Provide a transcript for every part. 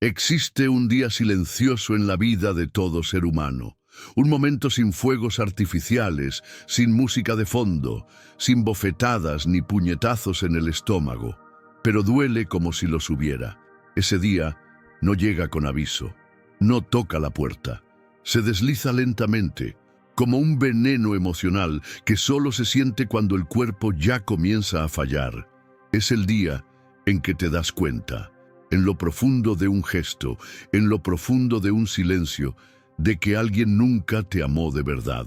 Existe un día silencioso en la vida de todo ser humano, un momento sin fuegos artificiales, sin música de fondo, sin bofetadas ni puñetazos en el estómago, pero duele como si los hubiera. Ese día no llega con aviso, no toca la puerta, se desliza lentamente, como un veneno emocional que solo se siente cuando el cuerpo ya comienza a fallar. Es el día en que te das cuenta, en lo profundo de un gesto, en lo profundo de un silencio, de que alguien nunca te amó de verdad.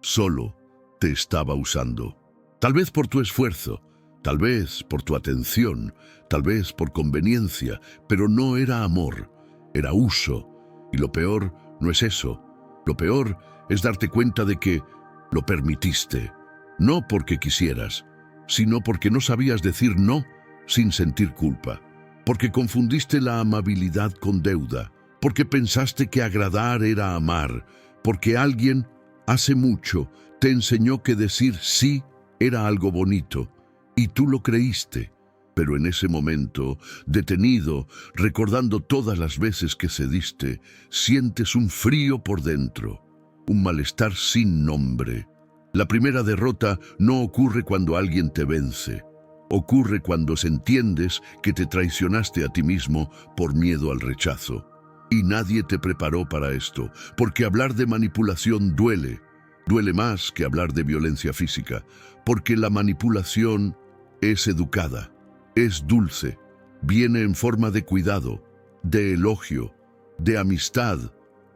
Solo te estaba usando. Tal vez por tu esfuerzo, tal vez por tu atención, tal vez por conveniencia, pero no era amor, era uso. Y lo peor no es eso. Lo peor es darte cuenta de que lo permitiste. No porque quisieras, sino porque no sabías decir no sin sentir culpa. Porque confundiste la amabilidad con deuda, porque pensaste que agradar era amar, porque alguien, hace mucho, te enseñó que decir sí era algo bonito, y tú lo creíste. Pero en ese momento, detenido, recordando todas las veces que cediste, sientes un frío por dentro, un malestar sin nombre. La primera derrota no ocurre cuando alguien te vence. Ocurre cuando entiendes que te traicionaste a ti mismo por miedo al rechazo. Y nadie te preparó para esto, porque hablar de manipulación duele. Duele más que hablar de violencia física, porque la manipulación es educada, es dulce, viene en forma de cuidado, de elogio, de amistad,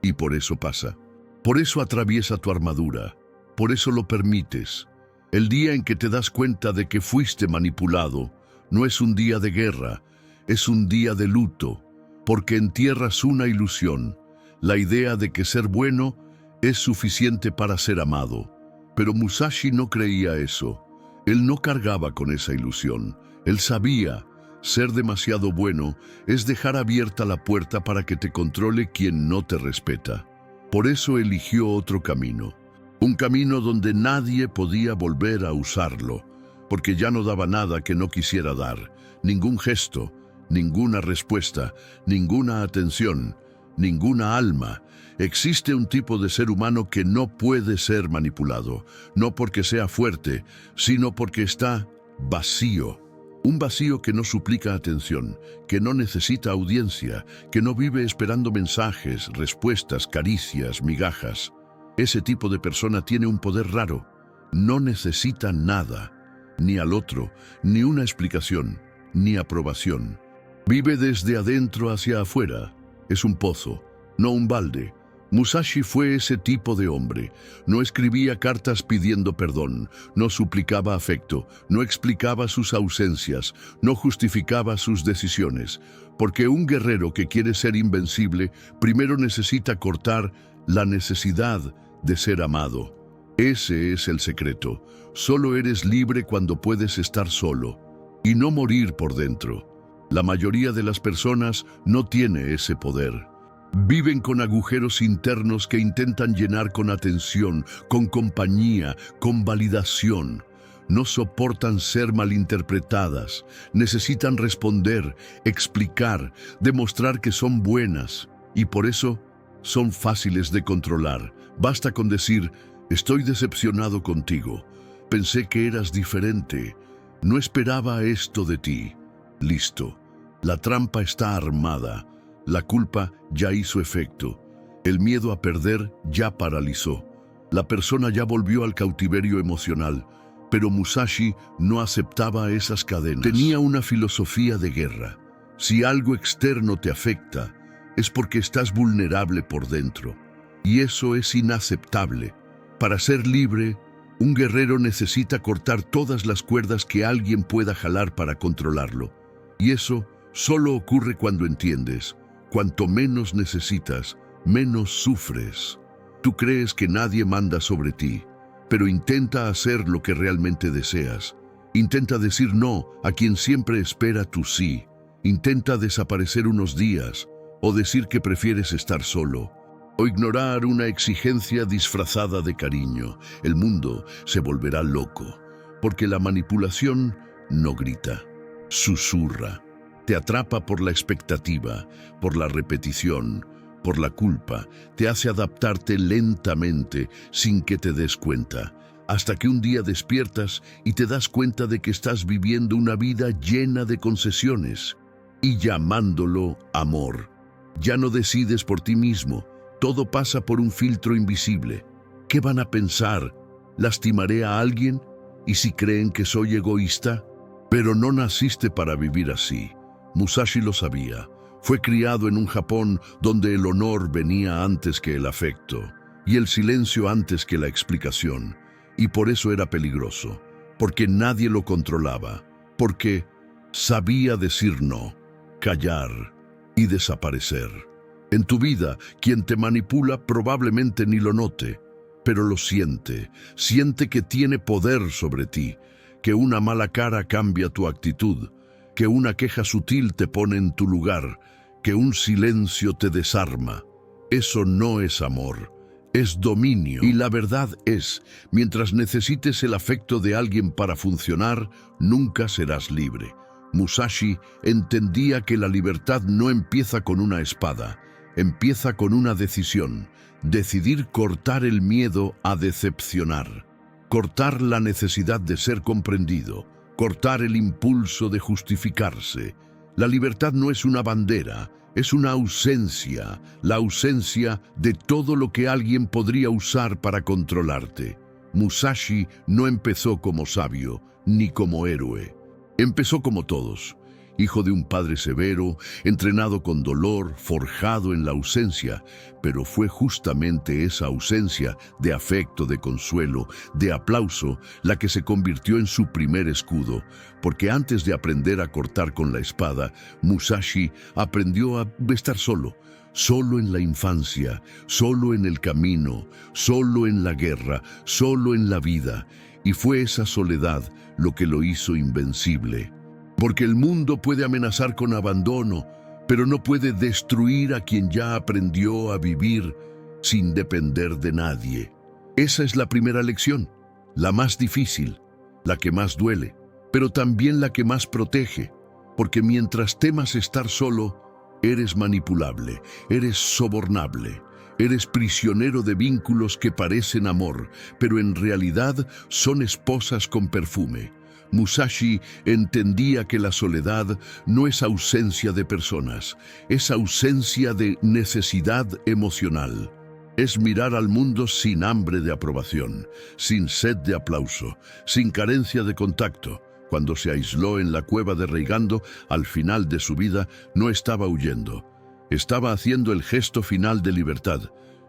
y por eso pasa. Por eso atraviesa tu armadura, por eso lo permites. El día en que te das cuenta de que fuiste manipulado no es un día de guerra, es un día de luto, porque entierras una ilusión, la idea de que ser bueno es suficiente para ser amado. Pero Musashi no creía eso. Él no cargaba con esa ilusión. Él sabía, ser demasiado bueno es dejar abierta la puerta para que te controle quien no te respeta. Por eso eligió otro camino. Un camino donde nadie podía volver a usarlo, porque ya no daba nada que no quisiera dar, ningún gesto, ninguna respuesta, ninguna atención, ninguna alma. Existe un tipo de ser humano que no puede ser manipulado, no porque sea fuerte, sino porque está vacío. Un vacío que no suplica atención, que no necesita audiencia, que no vive esperando mensajes, respuestas, caricias, migajas. Ese tipo de persona tiene un poder raro. No necesita nada, ni al otro, ni una explicación, ni aprobación. Vive desde adentro hacia afuera. Es un pozo, no un balde. Musashi fue ese tipo de hombre. No escribía cartas pidiendo perdón, no suplicaba afecto, no explicaba sus ausencias, no justificaba sus decisiones. Porque un guerrero que quiere ser invencible, primero necesita cortar la necesidad de ser amado. Ese es el secreto. Solo eres libre cuando puedes estar solo y no morir por dentro. La mayoría de las personas no tiene ese poder. Viven con agujeros internos que intentan llenar con atención, con compañía, con validación. No soportan ser malinterpretadas. Necesitan responder, explicar, demostrar que son buenas. Y por eso son fáciles de controlar. Basta con decir, estoy decepcionado contigo. Pensé que eras diferente. No esperaba esto de ti. Listo. La trampa está armada. La culpa ya hizo efecto. El miedo a perder ya paralizó. La persona ya volvió al cautiverio emocional. Pero Musashi no aceptaba esas cadenas. Tenía una filosofía de guerra. Si algo externo te afecta, es porque estás vulnerable por dentro. Y eso es inaceptable. Para ser libre, un guerrero necesita cortar todas las cuerdas que alguien pueda jalar para controlarlo. Y eso solo ocurre cuando entiendes. Cuanto menos necesitas, menos sufres. Tú crees que nadie manda sobre ti, pero intenta hacer lo que realmente deseas. Intenta decir no a quien siempre espera tu sí. Intenta desaparecer unos días, o decir que prefieres estar solo, o ignorar una exigencia disfrazada de cariño. El mundo se volverá loco, porque la manipulación no grita, susurra. Te atrapa por la expectativa, por la repetición, por la culpa. Te hace adaptarte lentamente sin que te des cuenta, hasta que un día despiertas y te das cuenta de que estás viviendo una vida llena de concesiones y llamándolo amor. Ya no decides por ti mismo, todo pasa por un filtro invisible. ¿Qué van a pensar? ¿Lastimaré a alguien? ¿Y si creen que soy egoísta? Pero no naciste para vivir así. Musashi lo sabía. Fue criado en un Japón donde el honor venía antes que el afecto y el silencio antes que la explicación. Y por eso era peligroso, porque nadie lo controlaba, porque sabía decir no, callar y desaparecer. En tu vida, quien te manipula probablemente ni lo note, pero lo siente. Siente que tiene poder sobre ti, que una mala cara cambia tu actitud, que una queja sutil te pone en tu lugar, que un silencio te desarma. Eso no es amor, es dominio. Y la verdad es, mientras necesites el afecto de alguien para funcionar, nunca serás libre. Musashi entendía que la libertad no empieza con una espada, empieza con una decisión. Decidir cortar el miedo a decepcionar, cortar la necesidad de ser comprendido, cortar el impulso de justificarse. La libertad no es una bandera, es una ausencia, la ausencia de todo lo que alguien podría usar para controlarte. Musashi no empezó como sabio, ni como héroe. Empezó como todos, hijo de un padre severo, entrenado con dolor, forjado en la ausencia, pero fue justamente esa ausencia de afecto, de consuelo, de aplauso, la que se convirtió en su primer escudo, porque antes de aprender a cortar con la espada, Musashi aprendió a estar solo, solo en la infancia, solo en el camino, solo en la guerra, solo en la vida, y fue esa soledad lo que lo hizo invencible. Porque el mundo puede amenazar con abandono, pero no puede destruir a quien ya aprendió a vivir sin depender de nadie. Esa es la primera lección, la más difícil, la que más duele, pero también la que más protege, porque mientras temas estar solo, eres manipulable, eres sobornable, eres prisionero de vínculos que parecen amor, pero en realidad son esposas con perfume. Musashi entendía que la soledad no es ausencia de personas, es ausencia de necesidad emocional. Es mirar al mundo sin hambre de aprobación, sin sed de aplauso, sin carencia de contacto. Cuando se aisló en la cueva de Reigando, al final de su vida, no estaba huyendo. Estaba haciendo el gesto final de libertad,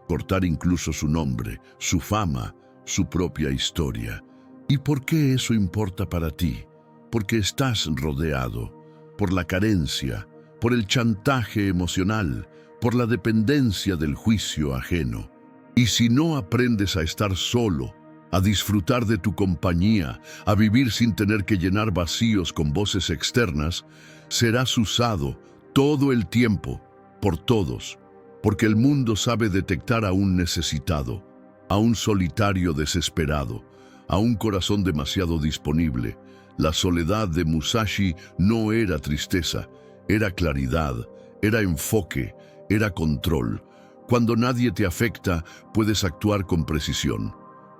cortar incluso su nombre, su fama, su propia historia. ¿Y por qué eso importa para ti? Porque estás rodeado por la carencia, por el chantaje emocional, por la dependencia del juicio ajeno. Y si no aprendes a estar solo, a disfrutar de tu compañía, a vivir sin tener que llenar vacíos con voces externas, serás usado todo el tiempo por todos, porque el mundo sabe detectar a un necesitado, a un solitario desesperado, a un corazón demasiado disponible. La soledad de Musashi no era tristeza, era claridad, era enfoque, era control. Cuando nadie te afecta, puedes actuar con precisión.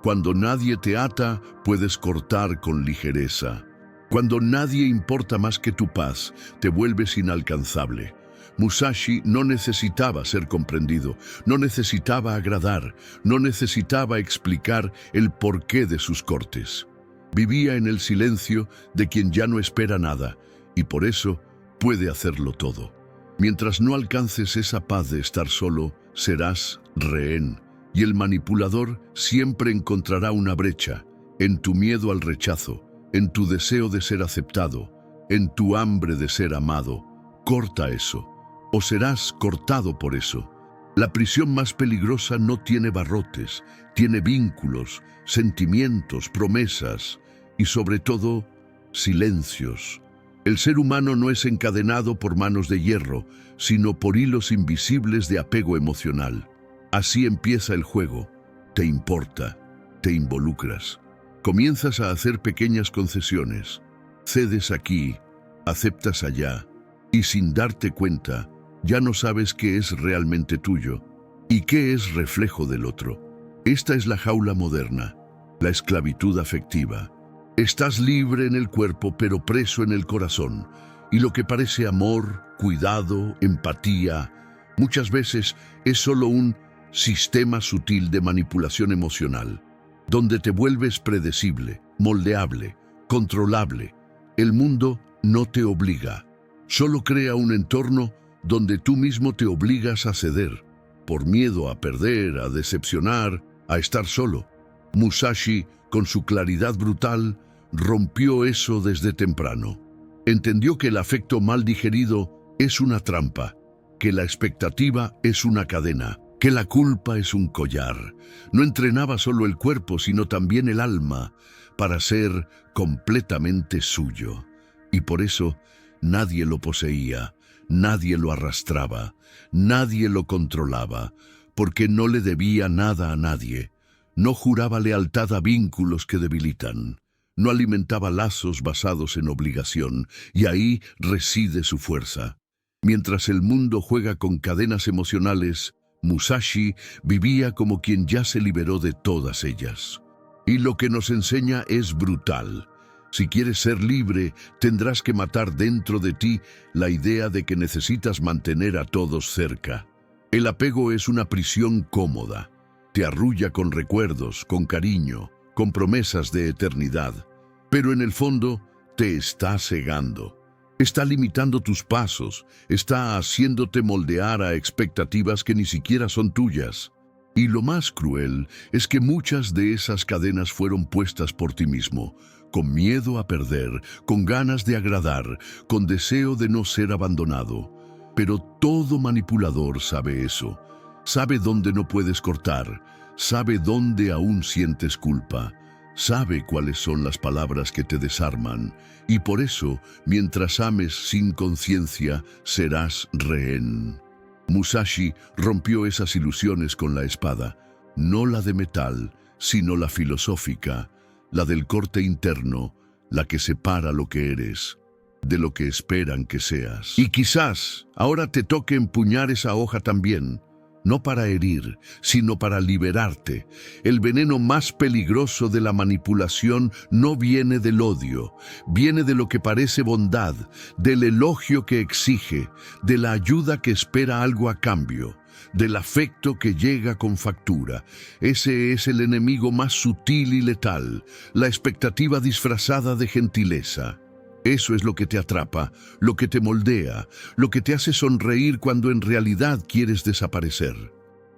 Cuando nadie te ata, puedes cortar con ligereza. Cuando nadie importa más que tu paz, te vuelves inalcanzable. Musashi no necesitaba ser comprendido, no necesitaba agradar, no necesitaba explicar el porqué de sus cortes. Vivía en el silencio de quien ya no espera nada, y por eso puede hacerlo todo. Mientras no alcances esa paz de estar solo, serás rehén, y el manipulador siempre encontrará una brecha en tu miedo al rechazo, en tu deseo de ser aceptado, en tu hambre de ser amado. Corta eso, o serás cortado por eso. La prisión más peligrosa no tiene barrotes, tiene vínculos, sentimientos, promesas y sobre todo, silencios. El ser humano no es encadenado por manos de hierro, sino por hilos invisibles de apego emocional. Así empieza el juego. Te importa, te involucras. Comienzas a hacer pequeñas concesiones. Cedes aquí, aceptas allá. Y sin darte cuenta, ya no sabes qué es realmente tuyo y qué es reflejo del otro. Esta es la jaula moderna, la esclavitud afectiva. Estás libre en el cuerpo, pero preso en el corazón. Y lo que parece amor, cuidado, empatía, muchas veces es solo un sistema sutil de manipulación emocional, donde te vuelves predecible, moldeable, controlable. El mundo no te obliga, solo crea un entorno donde tú mismo te obligas a ceder, por miedo a perder, a decepcionar, a estar solo. Musashi, con su claridad brutal, rompió eso desde temprano. Entendió que el afecto mal digerido es una trampa, que la expectativa es una cadena, que la culpa es un collar. No entrenaba solo el cuerpo, sino también el alma, para ser completamente suyo. Y por eso nadie lo poseía, nadie lo arrastraba, nadie lo controlaba, porque no le debía nada a nadie. No juraba lealtad a vínculos que debilitan. No alimentaba lazos basados en obligación, y ahí reside su fuerza. Mientras el mundo juega con cadenas emocionales, Musashi vivía como quien ya se liberó de todas ellas. Y lo que nos enseña es brutal. Si quieres ser libre, tendrás que matar dentro de ti la idea de que necesitas mantener a todos cerca. El apego es una prisión cómoda. Te arrulla con recuerdos, con cariño, con promesas de eternidad. Pero en el fondo te está cegando. Está limitando tus pasos, está haciéndote moldear a expectativas que ni siquiera son tuyas. Y lo más cruel es que muchas de esas cadenas fueron puestas por ti mismo, con miedo a perder, con ganas de agradar, con deseo de no ser abandonado. Pero todo manipulador sabe eso. Sabe dónde no puedes cortar, sabe dónde aún sientes culpa, sabe cuáles son las palabras que te desarman, y por eso, mientras ames sin conciencia, serás rehén. Musashi rompió esas ilusiones con la espada, no la de metal, sino la filosófica, la del corte interno, la que separa lo que eres de lo que esperan que seas. Y quizás ahora te toque empuñar esa hoja también, no para herir, sino para liberarte. El veneno más peligroso de la manipulación no viene del odio, viene de lo que parece bondad, del elogio que exige, de la ayuda que espera algo a cambio, del afecto que llega con factura. Ese es el enemigo más sutil y letal, la expectativa disfrazada de gentileza. Eso es lo que te atrapa, lo que te moldea, lo que te hace sonreír cuando en realidad quieres desaparecer,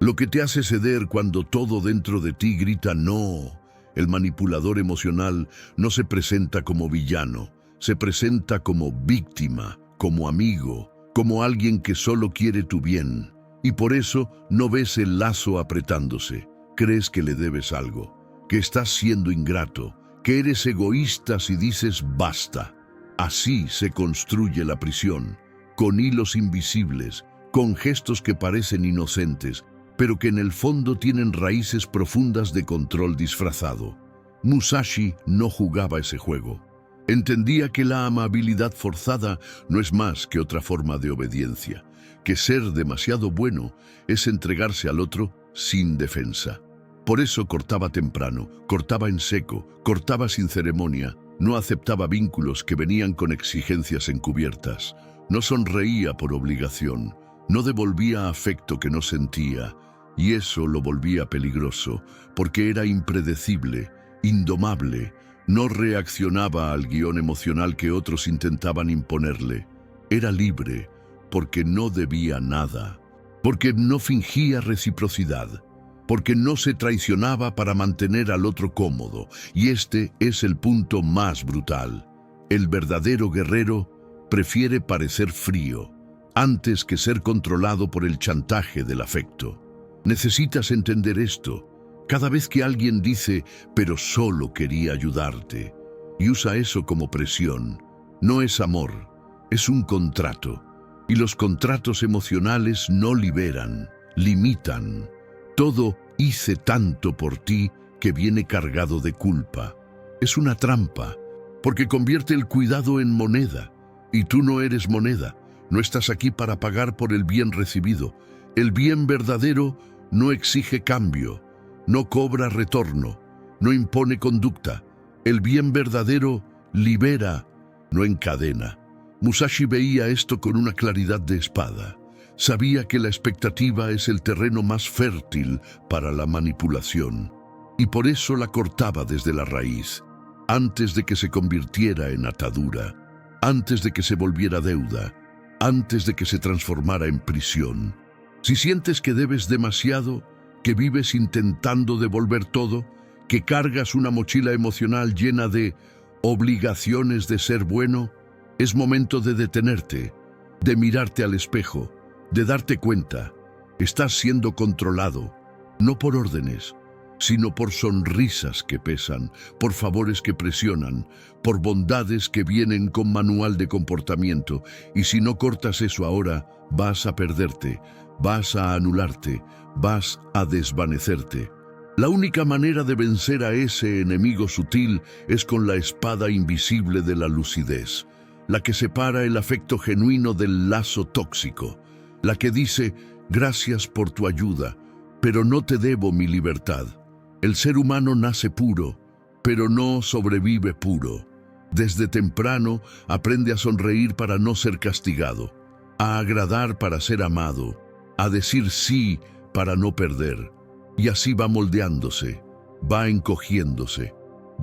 lo que te hace ceder cuando todo dentro de ti grita no. El manipulador emocional no se presenta como villano, se presenta como víctima, como amigo, como alguien que solo quiere tu bien. Y por eso no ves el lazo apretándose, crees que le debes algo, que estás siendo ingrato, que eres egoísta si dices basta. Así se construye la prisión, con hilos invisibles, con gestos que parecen inocentes, pero que en el fondo tienen raíces profundas de control disfrazado. Musashi no jugaba ese juego. Entendía que la amabilidad forzada no es más que otra forma de obediencia, que ser demasiado bueno es entregarse al otro sin defensa. Por eso cortaba temprano, cortaba en seco, cortaba sin ceremonia. No aceptaba vínculos que venían con exigencias encubiertas, no sonreía por obligación, no devolvía afecto que no sentía, y eso lo volvía peligroso, porque era impredecible, indomable, no reaccionaba al guión emocional que otros intentaban imponerle. Era libre, porque no debía nada, porque no fingía reciprocidad, porque no se traicionaba para mantener al otro cómodo, y este es el punto más brutal. El verdadero guerrero prefiere parecer frío, antes que ser controlado por el chantaje del afecto. Necesitas entender esto. Cada vez que alguien dice, pero solo quería ayudarte, y usa eso como presión, no es amor, es un contrato. Y los contratos emocionales no liberan, limitan. Todo hice tanto por ti que viene cargado de culpa. Es una trampa, porque convierte el cuidado en moneda, y tú no eres moneda. No estás aquí para pagar por el bien recibido. El bien verdadero no exige cambio, no cobra retorno, no impone conducta. El bien verdadero libera, no encadena. Musashi veía esto con una claridad de espada. Sabía que la expectativa es el terreno más fértil para la manipulación, y por eso la cortaba desde la raíz, antes de que se convirtiera en atadura, antes de que se volviera deuda, antes de que se transformara en prisión. Si sientes que debes demasiado, que vives intentando devolver todo, que cargas una mochila emocional llena de obligaciones de ser bueno, es momento de detenerte, de mirarte al espejo, de darte cuenta. Estás siendo controlado, no por órdenes, sino por sonrisas que pesan, por favores que presionan, por bondades que vienen con manual de comportamiento. Y si no cortas eso ahora, vas a perderte, vas a anularte, vas a desvanecerte. La única manera de vencer a ese enemigo sutil es con la espada invisible de la lucidez, la que separa el afecto genuino del lazo tóxico, la que dice, gracias por tu ayuda, pero no te debo mi libertad. El ser humano nace puro, pero no sobrevive puro. Desde temprano aprende a sonreír para no ser castigado, a agradar para ser amado, a decir sí para no perder. Y así va moldeándose, va encogiéndose,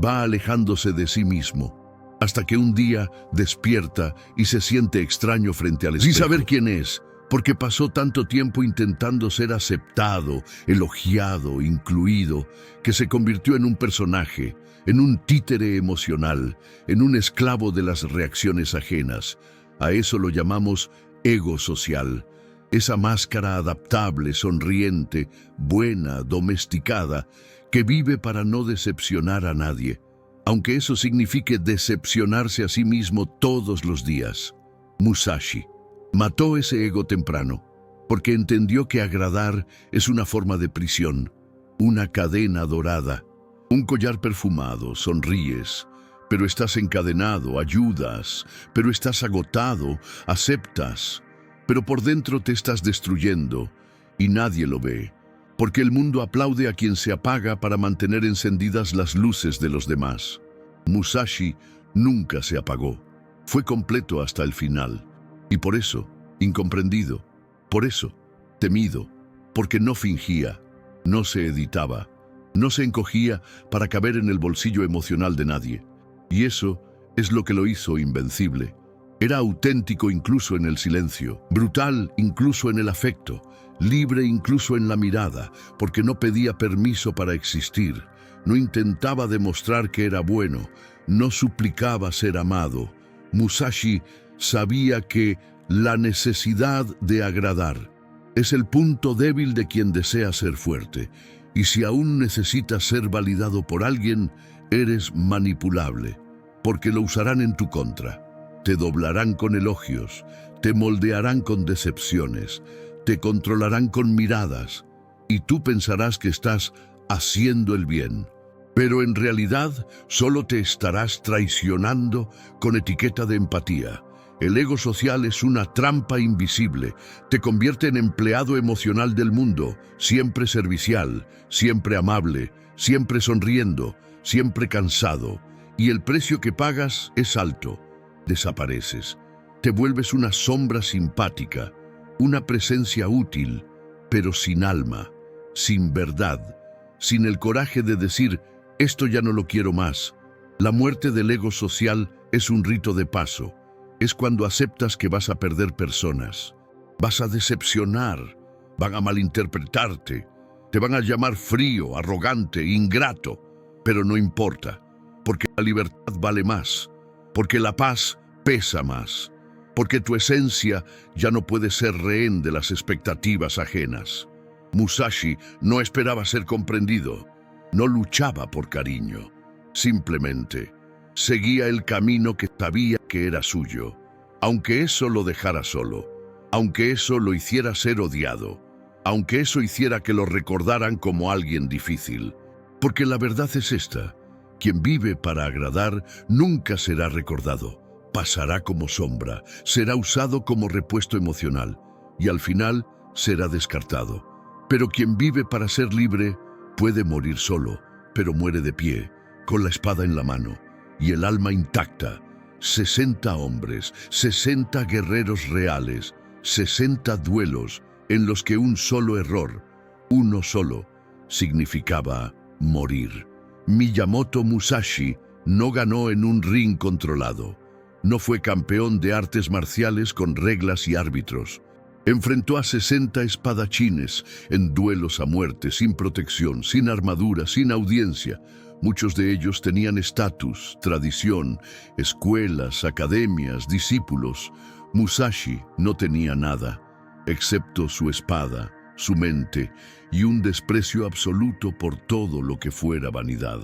va alejándose de sí mismo, hasta que un día despierta y se siente extraño frente al espejo. Sin saber quién es, porque pasó tanto tiempo intentando ser aceptado, elogiado, incluido, que se convirtió en un personaje, en un títere emocional, en un esclavo de las reacciones ajenas. A eso lo llamamos ego social. Esa máscara adaptable, sonriente, buena, domesticada, que vive para no decepcionar a nadie, aunque eso signifique decepcionarse a sí mismo todos los días. Musashi mató ese ego temprano, porque entendió que agradar es una forma de prisión, una cadena dorada, un collar perfumado. Sonríes, pero estás encadenado, ayudas, pero estás agotado, aceptas, pero por dentro te estás destruyendo y nadie lo ve, porque el mundo aplaude a quien se apaga para mantener encendidas las luces de los demás. Musashi nunca se apagó, fue completo hasta el final, y por eso, incomprendido, por eso, temido, porque no fingía, no se editaba, no se encogía para caber en el bolsillo emocional de nadie, y eso es lo que lo hizo invencible. Era auténtico incluso en el silencio, brutal incluso en el afecto, libre incluso en la mirada, porque no pedía permiso para existir, no intentaba demostrar que era bueno, no suplicaba ser amado. Musashi sabía que la necesidad de agradar es el punto débil de quien desea ser fuerte, y si aún necesitas ser validado por alguien, eres manipulable, porque lo usarán en tu contra. Te doblarán con elogios, te moldearán con decepciones, te controlarán con miradas, y tú pensarás que estás haciendo el bien. Pero en realidad solo te estarás traicionando con etiqueta de empatía. El ego social es una trampa invisible, te convierte en empleado emocional del mundo, siempre servicial, siempre amable, siempre sonriendo, siempre cansado, y el precio que pagas es alto. Desapareces, te vuelves una sombra simpática, una presencia útil, pero sin alma, sin verdad, sin el coraje de decir, esto ya no lo quiero más. La muerte del ego social es un rito de paso, es cuando aceptas que vas a perder personas, vas a decepcionar, van a malinterpretarte, te van a llamar frío, arrogante, ingrato, pero no importa, porque la libertad vale más. Porque la paz pesa más, porque tu esencia ya no puede ser rehén de las expectativas ajenas. Musashi no esperaba ser comprendido, no luchaba por cariño, simplemente seguía el camino que sabía que era suyo, aunque eso lo dejara solo, aunque eso lo hiciera ser odiado, aunque eso hiciera que lo recordaran como alguien difícil. Porque la verdad es esta: quien vive para agradar nunca será recordado, pasará como sombra, será usado como repuesto emocional y al final será descartado. Pero quien vive para ser libre puede morir solo, pero muere de pie, con la espada en la mano y el alma intacta. 60 hombres, 60 guerreros reales, 60 duelos en los que un solo error, uno solo, significaba morir. Miyamoto Musashi no ganó en un ring controlado. No fue campeón de artes marciales con reglas y árbitros. Enfrentó a 60 espadachines en duelos a muerte, sin protección, sin armadura, sin audiencia. Muchos de ellos tenían estatus, tradición, escuelas, academias, discípulos. Musashi no tenía nada, excepto su espada, su mente y un desprecio absoluto por todo lo que fuera vanidad.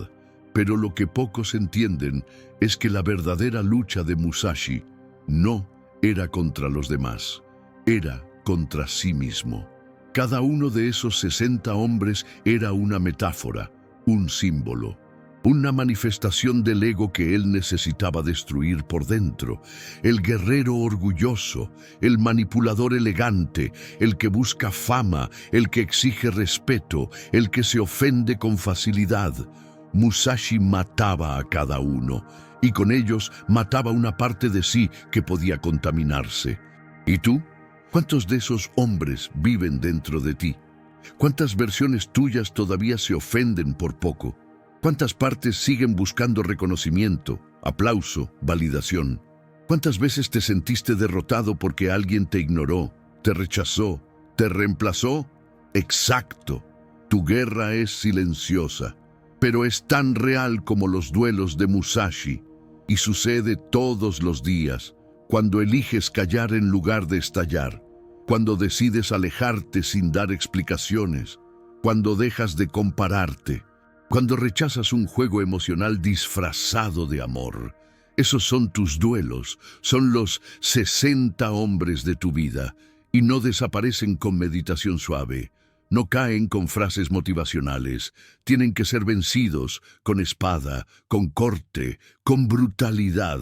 Pero lo que pocos entienden es que la verdadera lucha de Musashi no era contra los demás, era contra sí mismo. Cada uno de esos 60 hombres era una metáfora, un símbolo, una manifestación del ego que él necesitaba destruir por dentro. El guerrero orgulloso, el manipulador elegante, el que busca fama, el que exige respeto, el que se ofende con facilidad. Musashi mataba a cada uno, y con ellos mataba una parte de sí que podía contaminarse. ¿Y tú? ¿Cuántos de esos hombres viven dentro de ti? ¿Cuántas versiones tuyas todavía se ofenden por poco? ¿Cuántas partes siguen buscando reconocimiento, aplauso, validación? ¿Cuántas veces te sentiste derrotado porque alguien te ignoró, te rechazó, te reemplazó? Exacto. Tu guerra es silenciosa, pero es tan real como los duelos de Musashi y sucede todos los días, cuando eliges callar en lugar de estallar, cuando decides alejarte sin dar explicaciones, cuando dejas de compararte, cuando rechazas un juego emocional disfrazado de amor. Esos son tus duelos, son los 60 hombres de tu vida, y no desaparecen con meditación suave, no caen con frases motivacionales, tienen que ser vencidos con espada, con corte, con brutalidad.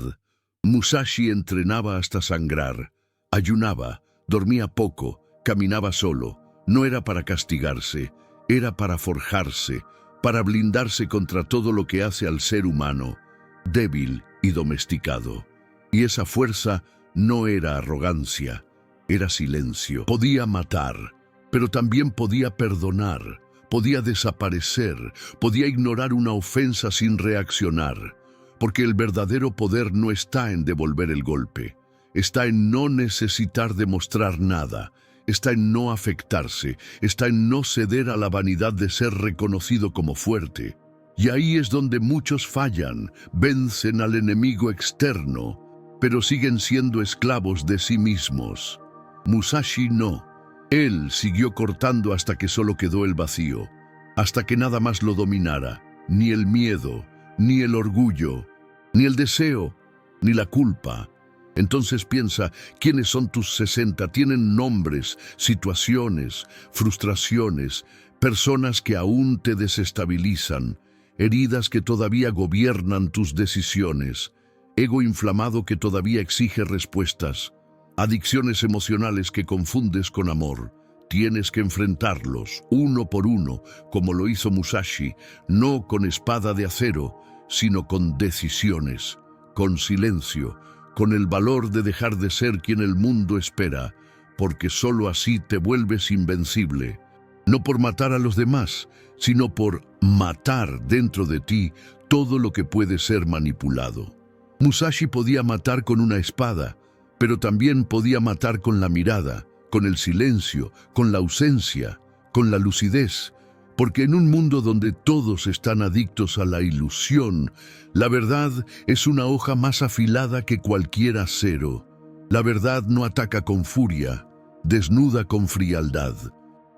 Musashi entrenaba hasta sangrar, ayunaba, dormía poco, caminaba solo. No era para castigarse, era para forjarse, para blindarse contra todo lo que hace al ser humano, débil y domesticado. Y esa fuerza no era arrogancia, era silencio. Podía matar, pero también podía perdonar, podía desaparecer, podía ignorar una ofensa sin reaccionar. Porque el verdadero poder no está en devolver el golpe, está en no necesitar demostrar nada, está en no afectarse, está en no ceder a la vanidad de ser reconocido como fuerte. Y ahí es donde muchos fallan, vencen al enemigo externo, pero siguen siendo esclavos de sí mismos. Musashi no. Él siguió cortando hasta que solo quedó el vacío, hasta que nada más lo dominara, ni el miedo, ni el orgullo, ni el deseo, ni la culpa. Entonces piensa, ¿quiénes son tus 60? Tienen nombres, situaciones, frustraciones, personas que aún te desestabilizan, heridas que todavía gobiernan tus decisiones, ego inflamado que todavía exige respuestas, adicciones emocionales que confundes con amor. Tienes que enfrentarlos, uno por uno, como lo hizo Musashi, no con espada de acero, sino con decisiones, con silencio, con el valor de dejar de ser quien el mundo espera, porque solo así te vuelves invencible. No por matar a los demás, sino por matar dentro de ti todo lo que puede ser manipulado. Musashi podía matar con una espada, pero también podía matar con la mirada, con el silencio, con la ausencia, con la lucidez, porque en un mundo donde todos están adictos a la ilusión, la verdad es una hoja más afilada que cualquier acero. La verdad no ataca con furia, desnuda con frialdad.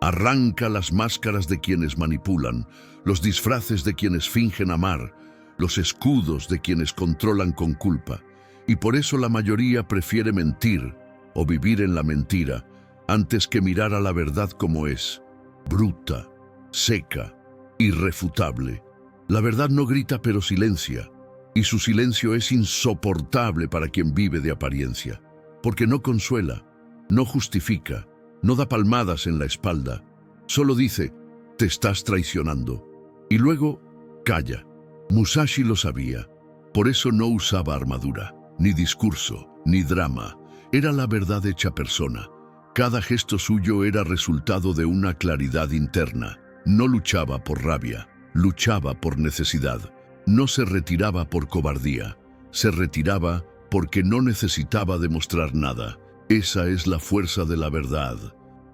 Arranca las máscaras de quienes manipulan, los disfraces de quienes fingen amar, los escudos de quienes controlan con culpa. Y por eso la mayoría prefiere mentir o vivir en la mentira antes que mirar a la verdad como es, bruta, seca, irrefutable. La verdad no grita pero silencia, y su silencio es insoportable para quien vive de apariencia, porque no consuela, no justifica, no da palmadas en la espalda, solo dice, te estás traicionando, y luego calla. Musashi lo sabía, por eso no usaba armadura, ni discurso, ni drama, era la verdad hecha persona. Cada gesto suyo era resultado de una claridad interna, no luchaba por rabia, luchaba por necesidad. No se retiraba por cobardía, se retiraba porque no necesitaba demostrar nada. Esa es la fuerza de la verdad.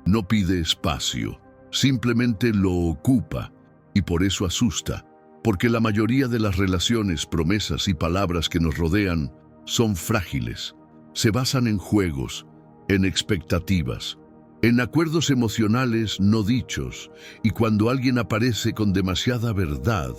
No pide espacio, simplemente lo ocupa, y por eso asusta, porque la mayoría de las relaciones, promesas y palabras que nos rodean son frágiles. Se basan en juegos, en expectativas, en acuerdos emocionales no dichos, y cuando alguien aparece con demasiada verdad,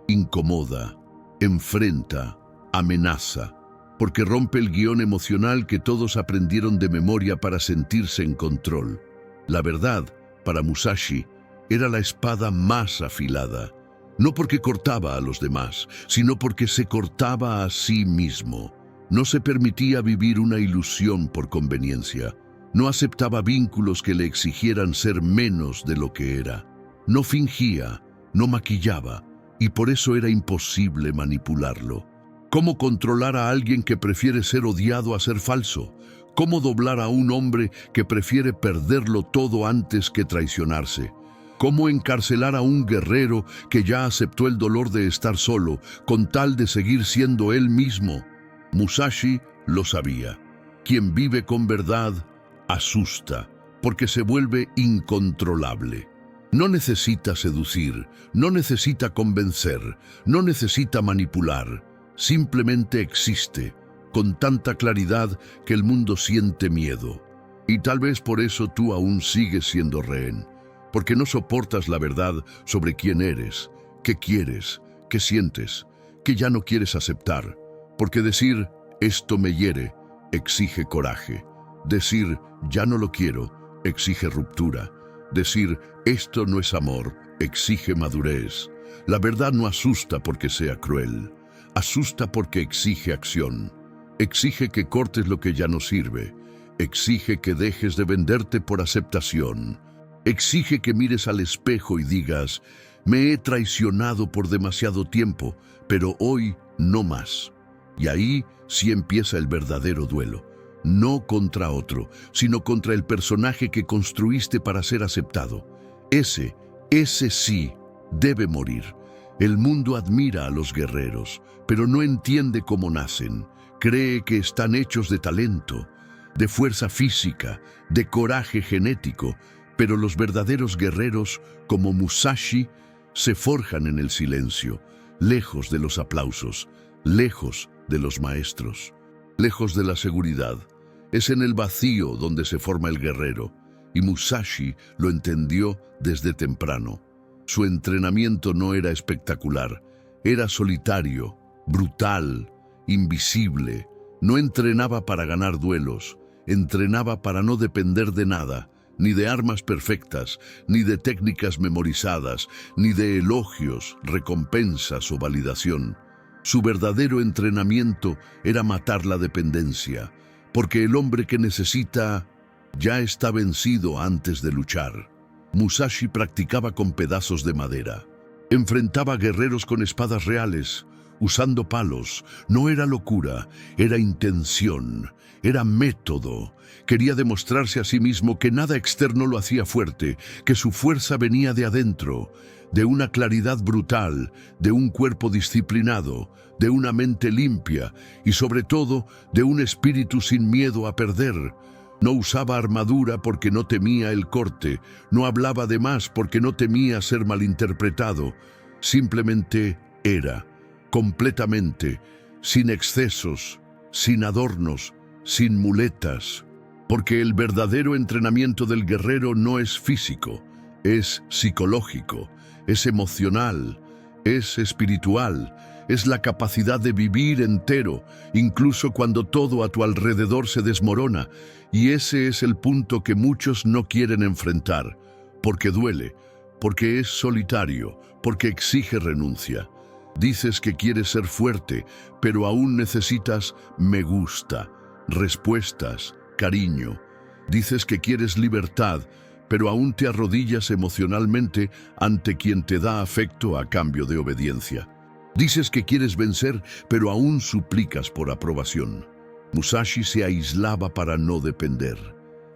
incomoda, enfrenta, amenaza, porque rompe el guión emocional que todos aprendieron de memoria para sentirse en control. La verdad, para Musashi, era la espada más afilada, no porque cortaba a los demás, sino porque se cortaba a sí mismo. No se permitía vivir una ilusión por conveniencia, no aceptaba vínculos que le exigieran ser menos de lo que era, no fingía, no maquillaba, y por eso era imposible manipularlo. ¿Cómo controlar a alguien que prefiere ser odiado a ser falso? ¿Cómo doblar a un hombre que prefiere perderlo todo antes que traicionarse? ¿Cómo encarcelar a un guerrero que ya aceptó el dolor de estar solo con tal de seguir siendo él mismo? Musashi lo sabía. Quien vive con verdad asusta, porque se vuelve incontrolable. No necesita seducir, no necesita convencer, no necesita manipular. Simplemente existe, con tanta claridad que el mundo siente miedo. Y tal vez por eso tú aún sigues siendo rehén, porque no soportas la verdad sobre quién eres, qué quieres, qué sientes, que ya no quieres aceptar. Porque decir, esto me hiere, exige coraje. Decir, ya no lo quiero, exige ruptura. Decir, esto no es amor, exige madurez. La verdad no asusta porque sea cruel. Asusta porque exige acción. Exige que cortes lo que ya no sirve. Exige que dejes de venderte por aceptación. Exige que mires al espejo y digas, me he traicionado por demasiado tiempo, pero hoy no más. Y ahí sí empieza el verdadero duelo. No contra otro, sino contra el personaje que construiste para ser aceptado. Ese sí, debe morir. El mundo admira a los guerreros, pero no entiende cómo nacen. Cree que están hechos de talento, de fuerza física, de coraje genético, pero los verdaderos guerreros, como Musashi, se forjan en el silencio, lejos de los aplausos, lejos de los maestros, lejos de la seguridad. Es en el vacío donde se forma el guerrero, y Musashi lo entendió desde temprano. Su entrenamiento no era espectacular, era solitario, brutal, invisible. No entrenaba para ganar duelos, entrenaba para no depender de nada, ni de armas perfectas, ni de técnicas memorizadas, ni de elogios, recompensas o validación. Su verdadero entrenamiento era matar la dependencia, porque el hombre que necesita ya está vencido antes de luchar. Musashi practicaba con pedazos de madera. Enfrentaba guerreros con espadas reales, usando palos. No era locura, era intención, era método. Quería demostrarse a sí mismo que nada externo lo hacía fuerte, que su fuerza venía de adentro, de una claridad brutal, de un cuerpo disciplinado, de una mente limpia y sobre todo de un espíritu sin miedo a perder. No usaba armadura porque no temía el corte, no hablaba de más porque no temía ser malinterpretado. Simplemente era, completamente, sin excesos, sin adornos, sin muletas. Porque el verdadero entrenamiento del guerrero no es físico, es psicológico, es emocional, es espiritual, es la capacidad de vivir entero, incluso cuando todo a tu alrededor se desmorona. Y ese es el punto que muchos no quieren enfrentar, porque duele, porque es solitario, porque exige renuncia. Dices que quieres ser fuerte, pero aún necesitas me gusta, respuestas, cariño. Dices que quieres libertad, pero aún te arrodillas emocionalmente ante quien te da afecto a cambio de obediencia. Dices que quieres vencer, pero aún suplicas por aprobación. Musashi se aislaba para no depender.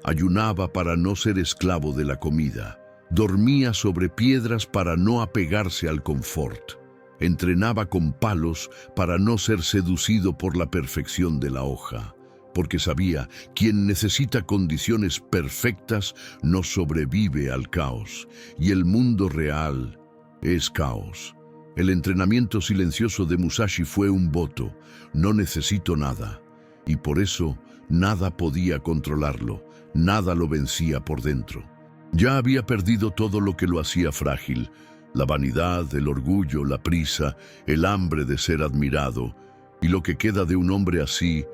Ayunaba para no ser esclavo de la comida. Dormía sobre piedras para no apegarse al confort. Entrenaba con palos para no ser seducido por la perfección de la hoja, porque sabía, quien necesita condiciones perfectas no sobrevive al caos, y el mundo real es caos. El entrenamiento silencioso de Musashi fue un voto: no necesito nada, y por eso nada podía controlarlo, nada lo vencía por dentro. Ya había perdido todo lo que lo hacía frágil: la vanidad, el orgullo, la prisa, el hambre de ser admirado, y lo que queda de un hombre así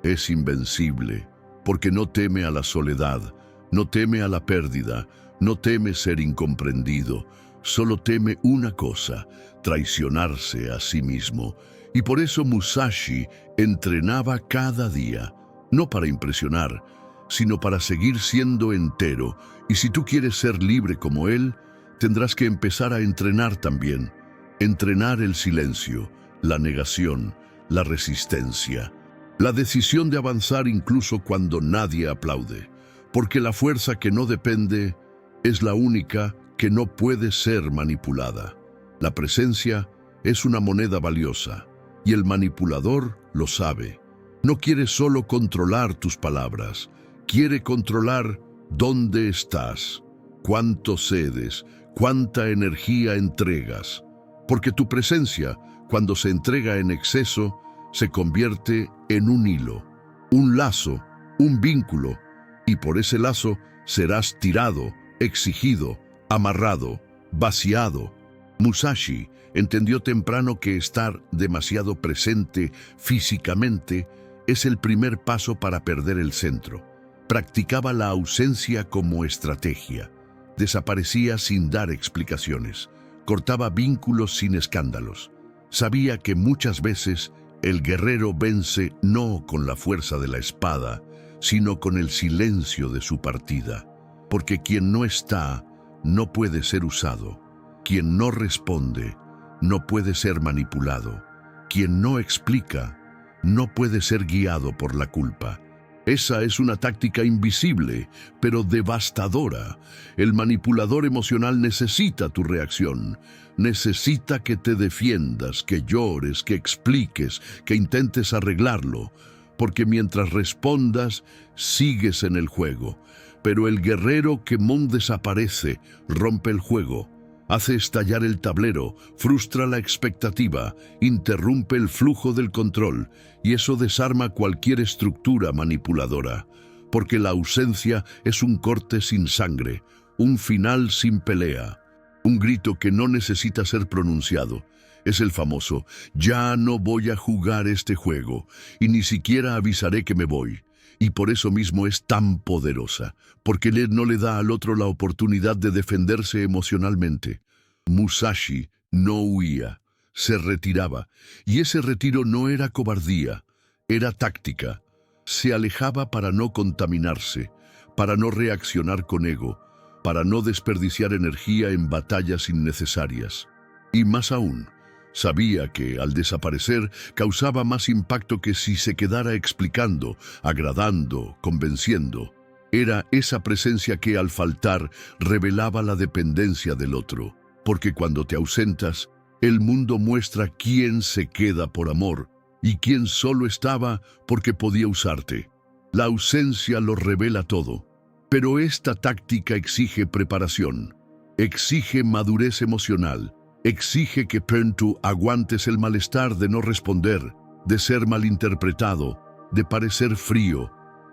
es invencible, porque no teme a la soledad, no teme a la pérdida, no teme ser incomprendido, solo teme una cosa: traicionarse a sí mismo. Y por eso Musashi entrenaba cada día, no para impresionar, sino para seguir siendo entero. Y si tú quieres ser libre como él, tendrás que empezar a entrenar también. Entrenar el silencio, la negación, la resistencia, la decisión de avanzar incluso cuando nadie aplaude, porque la fuerza que no depende es la única que no puede ser manipulada. La presencia es una moneda valiosa, y el manipulador lo sabe. No quiere solo controlar tus palabras, quiere controlar dónde estás, cuánto cedes, cuánta energía entregas, porque tu presencia, cuando se entrega en exceso, se convierte en un hilo, un lazo, un vínculo, y por ese lazo serás tirado, exigido, amarrado, vaciado. Musashi entendió temprano que estar demasiado presente físicamente es el primer paso para perder el centro. Practicaba la ausencia como estrategia. Desaparecía sin dar explicaciones. Cortaba vínculos sin escándalos. Sabía que muchas veces el guerrero vence no con la fuerza de la espada, sino con el silencio de su partida. Porque quien no está, no puede ser usado. Quien no responde, no puede ser manipulado. Quien no explica, no puede ser guiado por la culpa. Esa es una táctica invisible, pero devastadora. El manipulador emocional necesita tu reacción. Necesita que te defiendas, que llores, que expliques, que intentes arreglarlo. Porque mientras respondas, sigues en el juego. Pero el guerrero que desaparece, rompe el juego. Hace estallar el tablero, frustra la expectativa, interrumpe el flujo del control, y eso desarma cualquier estructura manipuladora, porque la ausencia es un corte sin sangre, un final sin pelea, un grito que no necesita ser pronunciado. Es el famoso: ya no voy a jugar este juego, y ni siquiera avisaré que me voy. Y por eso mismo es tan poderosa, porque no le da al otro la oportunidad de defenderse emocionalmente. Musashi no huía, se retiraba, y ese retiro no era cobardía, era táctica. Se alejaba para no contaminarse, para no reaccionar con ego, para no desperdiciar energía en batallas innecesarias. Y más aún, sabía que, al desaparecer, causaba más impacto que si se quedara explicando, agradando, convenciendo. Era esa presencia que, al faltar, revelaba la dependencia del otro. Porque cuando te ausentas, el mundo muestra quién se queda por amor y quién solo estaba porque podía usarte. La ausencia lo revela todo. Pero esta táctica exige preparación, exige madurez emocional, exige que pronto aguantes el malestar de no responder, de ser malinterpretado, de parecer frío.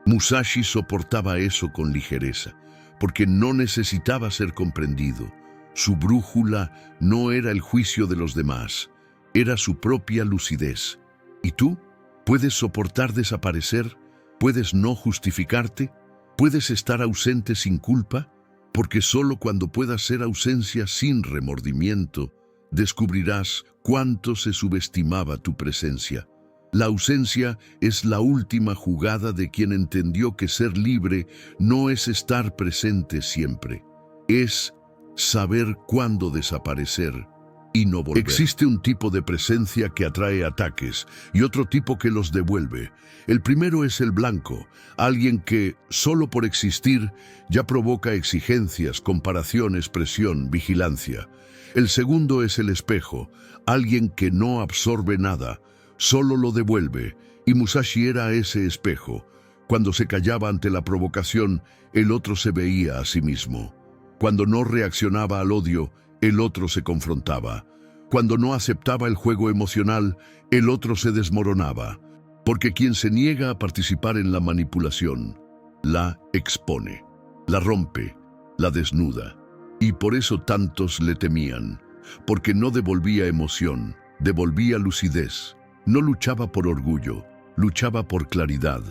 Musashi soportaba eso con ligereza, porque no necesitaba ser comprendido. Su brújula no era el juicio de los demás, era su propia lucidez. ¿Y tú? ¿Puedes soportar desaparecer? ¿Puedes no justificarte? ¿Puedes estar ausente sin culpa? Porque solo cuando puedas ser ausencia sin remordimiento, descubrirás cuánto se subestimaba tu presencia. La ausencia es la última jugada de quien entendió que ser libre no es estar presente siempre, es saber cuándo desaparecer y no volver. Existe un tipo de presencia que atrae ataques y otro tipo que los devuelve. El primero es el blanco, alguien que, solo por existir, ya provoca exigencias, comparaciones, presión, vigilancia. El segundo es el espejo, alguien que no absorbe nada, solo lo devuelve, y Musashi era ese espejo. Cuando se callaba ante la provocación, el otro se veía a sí mismo. Cuando no reaccionaba al odio, el otro se confrontaba. Cuando no aceptaba el juego emocional, el otro se desmoronaba. Porque quien se niega a participar en la manipulación, la expone, la rompe, la desnuda. Y por eso tantos le temían, porque no devolvía emoción, devolvía lucidez. No luchaba por orgullo, luchaba por claridad.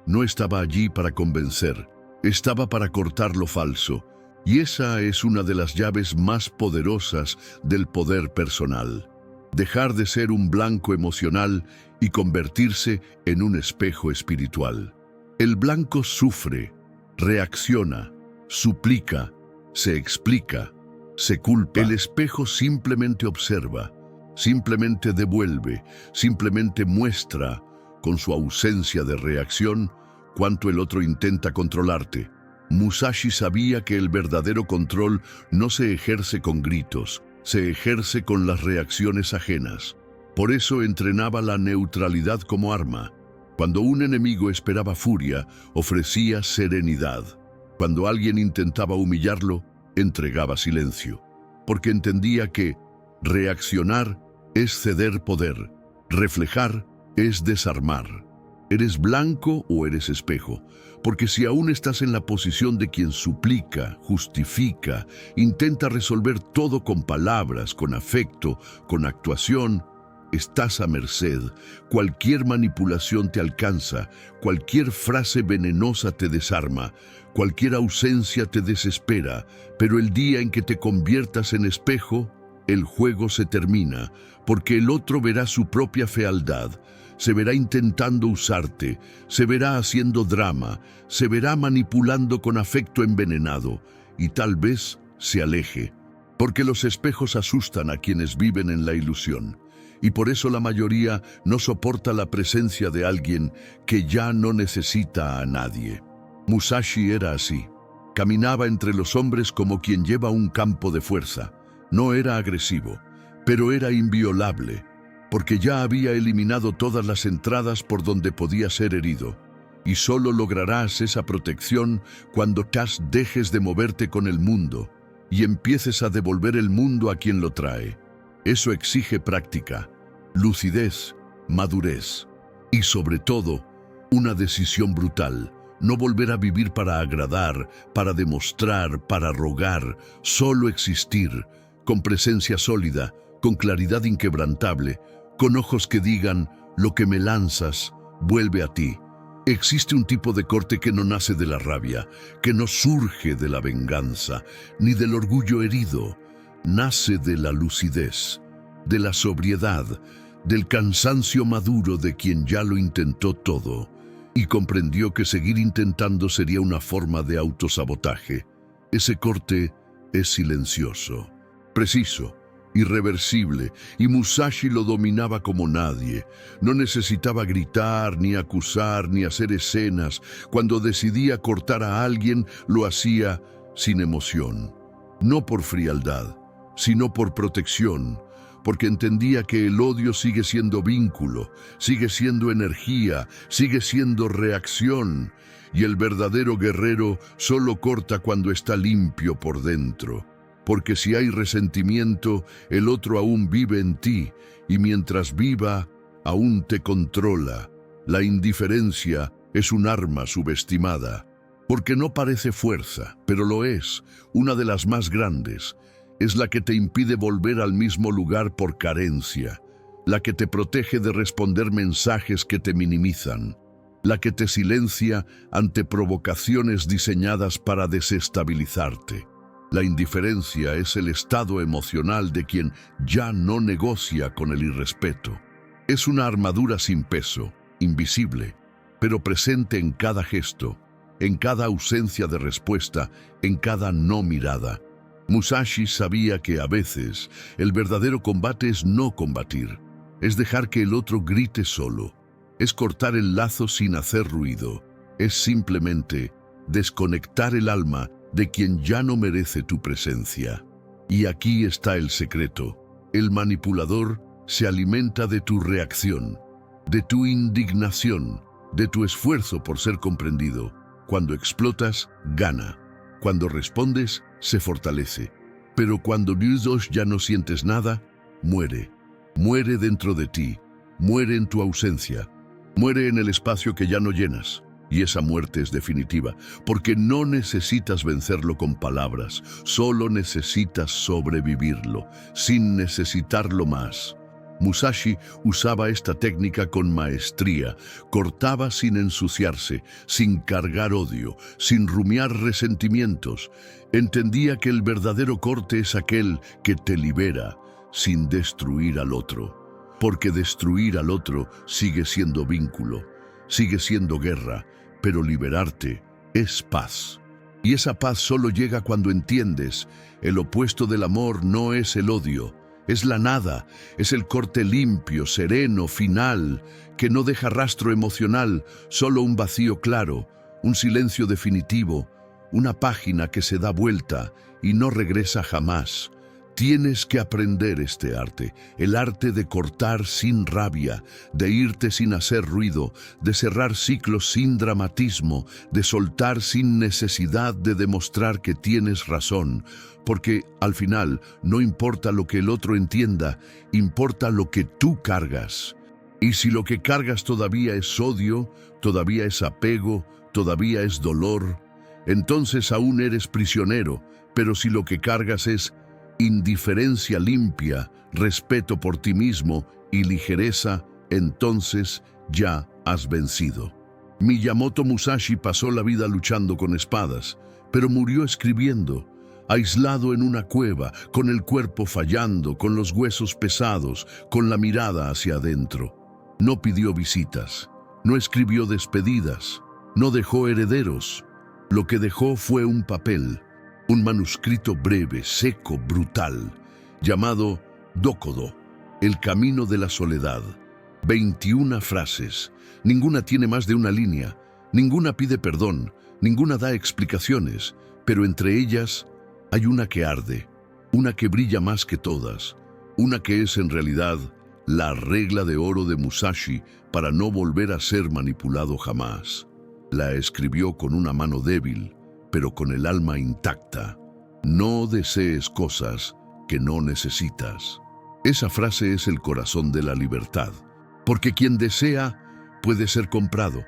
No estaba allí para convencer, estaba para cortar lo falso. Y esa es una de las llaves más poderosas del poder personal. Dejar de ser un blanco emocional y convertirse en un espejo espiritual. El blanco sufre, reacciona, suplica, se explica, se culpa. El espejo simplemente observa, simplemente devuelve, simplemente muestra, con su ausencia de reacción, cuánto el otro intenta controlarte. Musashi sabía que el verdadero control no se ejerce con gritos, se ejerce con las reacciones ajenas. Por eso entrenaba la neutralidad como arma. Cuando un enemigo esperaba furia, ofrecía serenidad. Cuando alguien intentaba humillarlo, entregaba silencio. Porque entendía que reaccionar es ceder poder, reflejar es desarmar. ¿Eres blanco o eres espejo? Porque si aún estás en la posición de quien suplica, justifica, intenta resolver todo con palabras, con afecto, con actuación, estás a merced. Cualquier manipulación te alcanza, cualquier frase venenosa te desarma, cualquier ausencia te desespera, pero el día en que te conviertas en espejo, el juego se termina, porque el otro verá su propia fealdad, se verá intentando usarte, se verá haciendo drama, se verá manipulando con afecto envenenado y tal vez se aleje, porque los espejos asustan a quienes viven en la ilusión y por eso la mayoría no soporta la presencia de alguien que ya no necesita a nadie. Musashi era así, caminaba entre los hombres como quien lleva un campo de fuerza, no era agresivo, pero era inviolable, porque ya había eliminado todas las entradas por donde podía ser herido. Y solo lograrás esa protección cuando dejes de moverte con el mundo y empieces a devolver el mundo a quien lo trae. Eso exige práctica, lucidez, madurez y sobre todo, una decisión brutal. No volver a vivir para agradar, para demostrar, para rogar, solo existir, con presencia sólida, con claridad inquebrantable, con ojos que digan, lo que me lanzas, vuelve a ti. Existe un tipo de corte que no nace de la rabia, que no surge de la venganza, ni del orgullo herido. Nace de la lucidez, de la sobriedad, del cansancio maduro de quien ya lo intentó todo y comprendió que seguir intentando sería una forma de autosabotaje. Ese corte es silencioso, preciso, irreversible, y Musashi lo dominaba como nadie. No necesitaba gritar, ni acusar, ni hacer escenas. Cuando decidía cortar a alguien, lo hacía sin emoción. No por frialdad, sino por protección, porque entendía que el odio sigue siendo vínculo, sigue siendo energía, sigue siendo reacción, y el verdadero guerrero solo corta cuando está limpio por dentro. Porque si hay resentimiento, el otro aún vive en ti, y mientras viva, aún te controla. La indiferencia es un arma subestimada, porque no parece fuerza, pero lo es, una de las más grandes. Es la que te impide volver al mismo lugar por carencia, la que te protege de responder mensajes que te minimizan, la que te silencia ante provocaciones diseñadas para desestabilizarte. La indiferencia es el estado emocional de quien ya no negocia con el irrespeto. Es una armadura sin peso, invisible, pero presente en cada gesto, en cada ausencia de respuesta, en cada no mirada. Musashi sabía que a veces el verdadero combate es no combatir, es dejar que el otro grite solo, es cortar el lazo sin hacer ruido, es simplemente desconectar el alma de quien ya no merece tu presencia. Y aquí está el secreto. El manipulador se alimenta de tu reacción, de tu indignación, de tu esfuerzo por ser comprendido. Cuando explotas, gana. Cuando respondes, se fortalece. Pero cuando ya no sientes nada, muere. Muere dentro de ti. Muere en tu ausencia. Muere en el espacio que ya no llenas. Y esa muerte es definitiva, porque no necesitas vencerlo con palabras, solo necesitas sobrevivirlo, sin necesitarlo más. Musashi usaba esta técnica con maestría, cortaba sin ensuciarse, sin cargar odio, sin rumiar resentimientos. Entendía que el verdadero corte es aquel que te libera, sin destruir al otro. Porque destruir al otro sigue siendo vínculo, sigue siendo guerra, pero liberarte es paz. Y esa paz solo llega cuando entiendes, el opuesto del amor no es el odio, es la nada, es el corte limpio, sereno, final, que no deja rastro emocional, solo un vacío claro, un silencio definitivo, una página que se da vuelta y no regresa jamás. Tienes que aprender este arte, el arte de cortar sin rabia, de irte sin hacer ruido, de cerrar ciclos sin dramatismo, de soltar sin necesidad de demostrar que tienes razón, porque al final no importa lo que el otro entienda, importa lo que tú cargas. Y si lo que cargas todavía es odio, todavía es apego, todavía es dolor, entonces aún eres prisionero, pero si lo que cargas es indiferencia limpia, respeto por ti mismo y ligereza, entonces ya has vencido. Miyamoto Musashi pasó la vida luchando con espadas, pero murió escribiendo, aislado en una cueva, con el cuerpo fallando, con los huesos pesados, con la mirada hacia adentro. No pidió visitas, no escribió despedidas, no dejó herederos. Lo que dejó fue un papel, un manuscrito breve, seco, brutal, llamado Dokodo, el camino de la soledad. 21 frases, ninguna tiene más de una línea, ninguna pide perdón, ninguna da explicaciones, pero entre ellas hay una que arde, una que brilla más que todas, una que es en realidad la regla de oro de Musashi para no volver a ser manipulado jamás. La escribió con una mano débil, pero con el alma intacta. No desees cosas que no necesitas. Esa frase es el corazón de la libertad, porque quien desea puede ser comprado,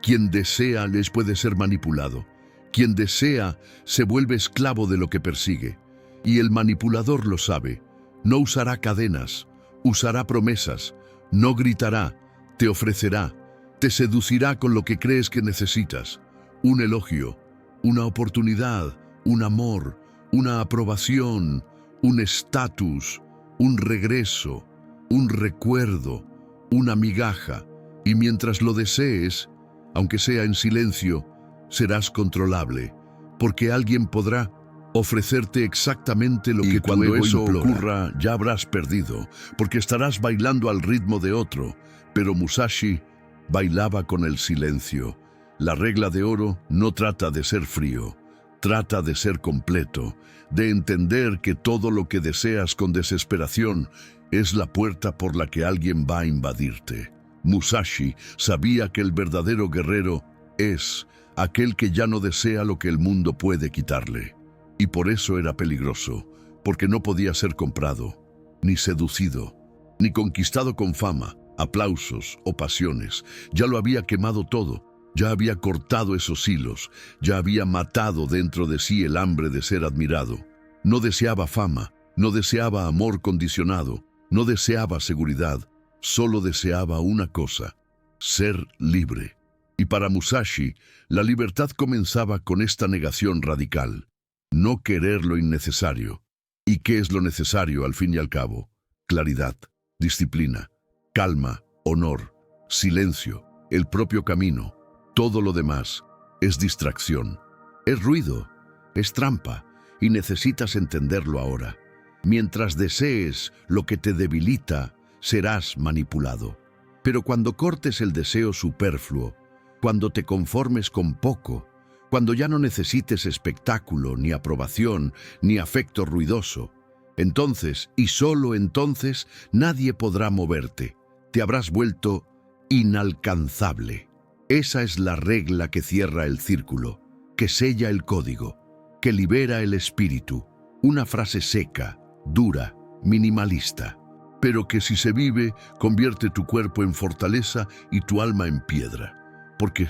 quien desea les puede ser manipulado, quien desea se vuelve esclavo de lo que persigue, y el manipulador lo sabe. No usará cadenas, usará promesas, no gritará, te ofrecerá, te seducirá con lo que crees que necesitas, un elogio, una oportunidad, un amor, una aprobación, un estatus, un regreso, un recuerdo, una migaja. Y mientras lo desees, aunque sea en silencio, serás controlable, porque alguien podrá ofrecerte exactamente lo que cuando eso ocurra ya habrás perdido, porque estarás bailando al ritmo de otro. Pero Musashi bailaba con el silencio. La regla de oro no trata de ser frío, trata de ser completo, de entender que todo lo que deseas con desesperación es la puerta por la que alguien va a invadirte. Musashi sabía que el verdadero guerrero es aquel que ya no desea lo que el mundo puede quitarle. Y por eso era peligroso, porque no podía ser comprado, ni seducido, ni conquistado con fama, aplausos o pasiones. Ya lo había quemado todo. Ya había cortado esos hilos, ya había matado dentro de sí el hambre de ser admirado. No deseaba fama, no deseaba amor condicionado, no deseaba seguridad, solo deseaba una cosa, ser libre. Y para Musashi, la libertad comenzaba con esta negación radical. no querer lo innecesario. ¿Y qué es lo necesario al fin y al cabo? Claridad, disciplina, calma, honor, silencio, el propio camino. Todo lo demás es distracción, es ruido, es trampa, y necesitas entenderlo ahora. Mientras desees lo que te debilita, serás manipulado. Pero cuando cortes el deseo superfluo, cuando te conformes con poco, cuando ya no necesites espectáculo, ni aprobación, ni afecto ruidoso, entonces, y solo entonces, nadie podrá moverte. Te habrás vuelto inalcanzable. Esa es la regla que cierra el círculo, que sella el código, que libera el espíritu. Una frase seca, dura, minimalista, pero que si se vive, convierte tu cuerpo en fortaleza y tu alma en piedra. Porque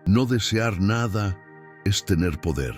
no desear nada es tener poder.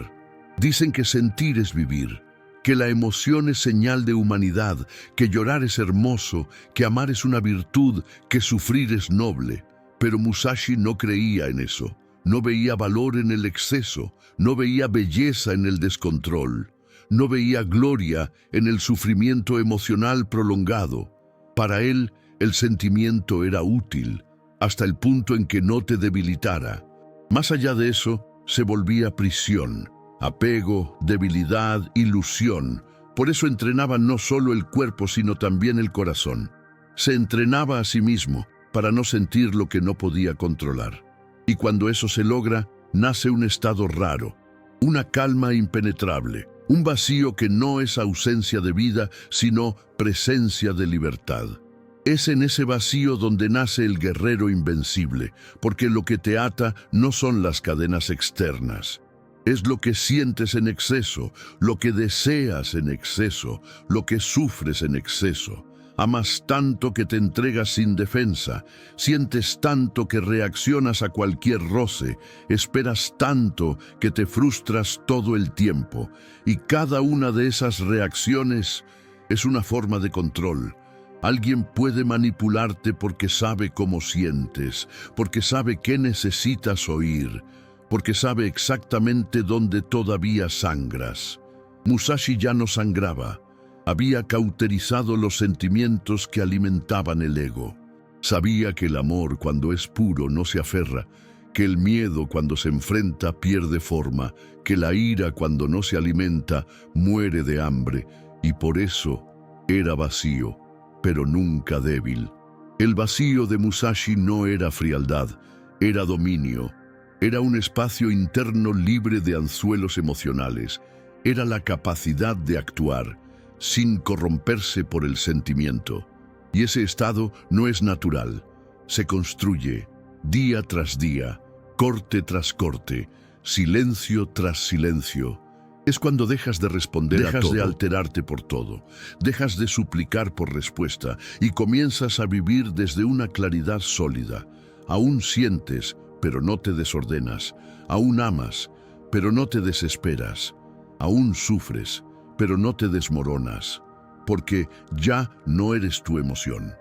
Dicen que sentir es vivir, que la emoción es señal de humanidad, que llorar es hermoso, que amar es una virtud, que sufrir es noble. Pero Musashi no creía en eso, no veía valor en el exceso, no veía belleza en el descontrol, no veía gloria en el sufrimiento emocional prolongado. Para él, el sentimiento era útil, hasta el punto en que no te debilitara. Más allá de eso, se volvía prisión, apego, debilidad, ilusión. Por eso entrenaba no solo el cuerpo, sino también el corazón. Se entrenaba a sí mismo para no sentir lo que no podía controlar. Y cuando eso se logra, nace un estado raro, una calma impenetrable, un vacío que no es ausencia de vida, sino presencia de libertad. Es en ese vacío donde nace el guerrero invencible, porque lo que te ata no son las cadenas externas. Es lo que sientes en exceso, lo que deseas en exceso, lo que sufres en exceso. Amas tanto que te entregas sin defensa, sientes tanto que reaccionas a cualquier roce, esperas tanto que te frustras todo el tiempo, y cada una de esas reacciones es una forma de control. Alguien puede manipularte porque sabe cómo sientes, porque sabe qué necesitas oír, porque sabe exactamente dónde todavía sangras. Musashi ya no sangraba. Había cauterizado los sentimientos que alimentaban el ego. Sabía que el amor, cuando es puro, no se aferra, que el miedo, cuando se enfrenta, pierde forma, que la ira, cuando no se alimenta, muere de hambre, y por eso era vacío, pero nunca débil. El vacío de Musashi no era frialdad, era dominio. Era un espacio interno libre de anzuelos emocionales. Era la capacidad de actuar, sin corromperse por el sentimiento. Y ese estado no es natural. Se construye, día tras día, corte tras corte, silencio tras silencio. Es cuando dejas de responder a todo, dejas de alterarte por todo, dejas de suplicar por respuesta y comienzas a vivir desde una claridad sólida. Aún sientes, pero no te desordenas. Aún amas, pero no te desesperas. Aún sufres, pero no te desmoronas, porque ya no eres tu emoción.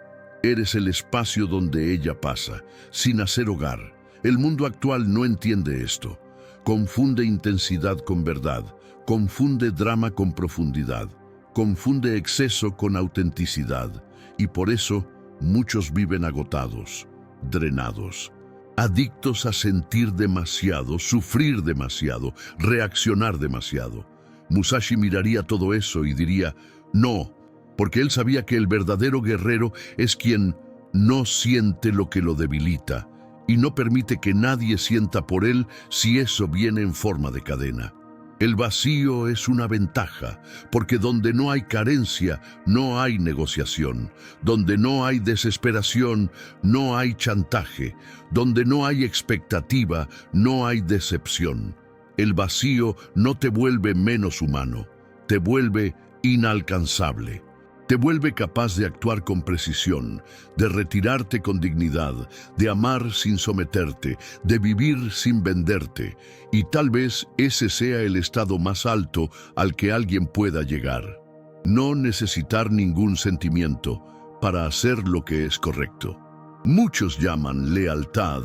Eres el espacio donde ella pasa, sin hacer hogar. El mundo actual no entiende esto. Confunde intensidad con verdad, confunde drama con profundidad, confunde exceso con autenticidad, y por eso muchos viven agotados, drenados, adictos a sentir demasiado, sufrir demasiado, reaccionar demasiado. Musashi miraría todo eso y diría, no, porque él sabía que el verdadero guerrero es quien no siente lo que lo debilita y no permite que nadie sienta por él si eso viene en forma de cadena. El vacío es una ventaja, porque donde no hay carencia, no hay negociación. Donde no hay desesperación, no hay chantaje. Donde no hay expectativa, no hay decepción. El vacío no te vuelve menos humano, te vuelve inalcanzable. Te vuelve capaz de actuar con precisión, de retirarte con dignidad, de amar sin someterte, de vivir sin venderte. Y tal vez ese sea el estado más alto al que alguien pueda llegar. No necesitar ningún sentimiento para hacer lo que es correcto. Muchos llaman lealtad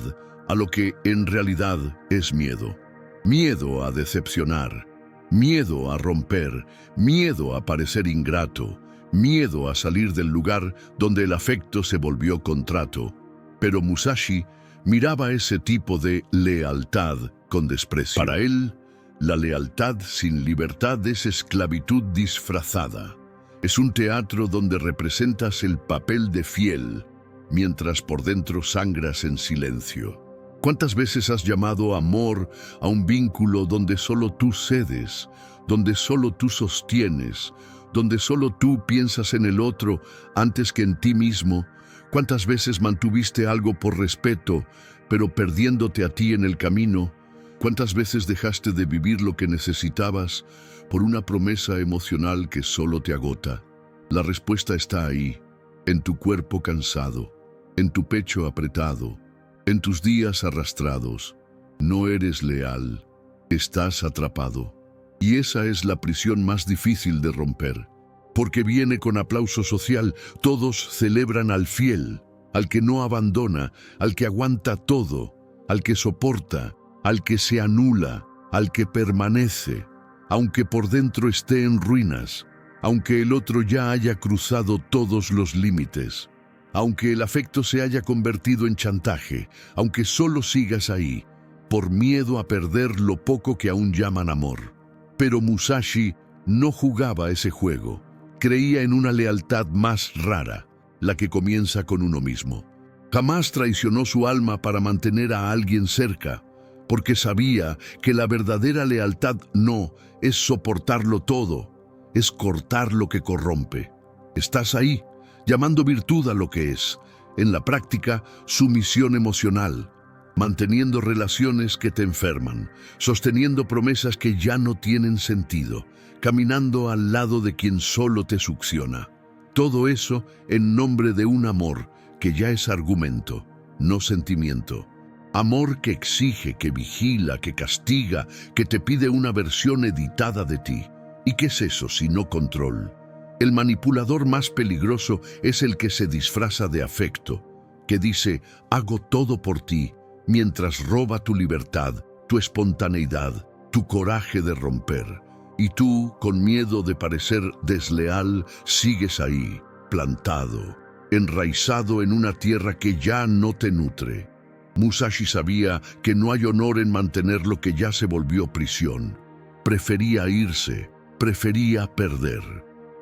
a lo que en realidad es miedo. Miedo a decepcionar, miedo a romper, miedo a parecer ingrato, miedo a salir del lugar donde el afecto se volvió contrato. Pero Musashi miraba ese tipo de lealtad con desprecio. Para él, la lealtad sin libertad es esclavitud disfrazada. Es un teatro donde representas el papel de fiel, mientras por dentro sangras en silencio. ¿Cuántas veces has llamado amor a un vínculo donde solo tú cedes, donde solo tú sostienes, donde solo tú piensas en el otro antes que en ti mismo? ¿Cuántas veces mantuviste algo por respeto, pero perdiéndote a ti en el camino? ¿Cuántas veces dejaste de vivir lo que necesitabas por una promesa emocional que solo te agota? La respuesta está ahí, en tu cuerpo cansado, en tu pecho apretado, en tus días arrastrados. No eres leal, estás atrapado. Y esa es la prisión más difícil de romper, porque viene con aplauso social. Todos celebran al fiel, al que no abandona, al que aguanta todo, al que soporta, al que se anula, al que permanece, aunque por dentro esté en ruinas, aunque el otro ya haya cruzado todos los límites, aunque el afecto se haya convertido en chantaje, aunque solo sigas ahí, por miedo a perder lo poco que aún llaman amor. Pero Musashi no jugaba ese juego. Creía en una lealtad más rara, la que comienza con uno mismo. Jamás traicionó su alma para mantener a alguien cerca, porque sabía que la verdadera lealtad no es soportarlo todo, es cortar lo que corrompe. Estás ahí, llamando virtud a lo que es, en la práctica, sumisión emocional, manteniendo relaciones que te enferman, sosteniendo promesas que ya no tienen sentido, caminando al lado de quien solo te succiona. Todo eso en nombre de un amor que ya es argumento, no sentimiento. Amor que exige, que vigila, que castiga, que te pide una versión editada de ti. ¿Y qué es eso sino control? El manipulador más peligroso es el que se disfraza de afecto, que dice, hago todo por ti, mientras roba tu libertad, tu espontaneidad, tu coraje de romper. Y tú, con miedo de parecer desleal, sigues ahí, plantado, enraizado en una tierra que ya no te nutre. Musashi sabía que no hay honor en mantener lo que ya se volvió prisión. Prefería irse, prefería perder.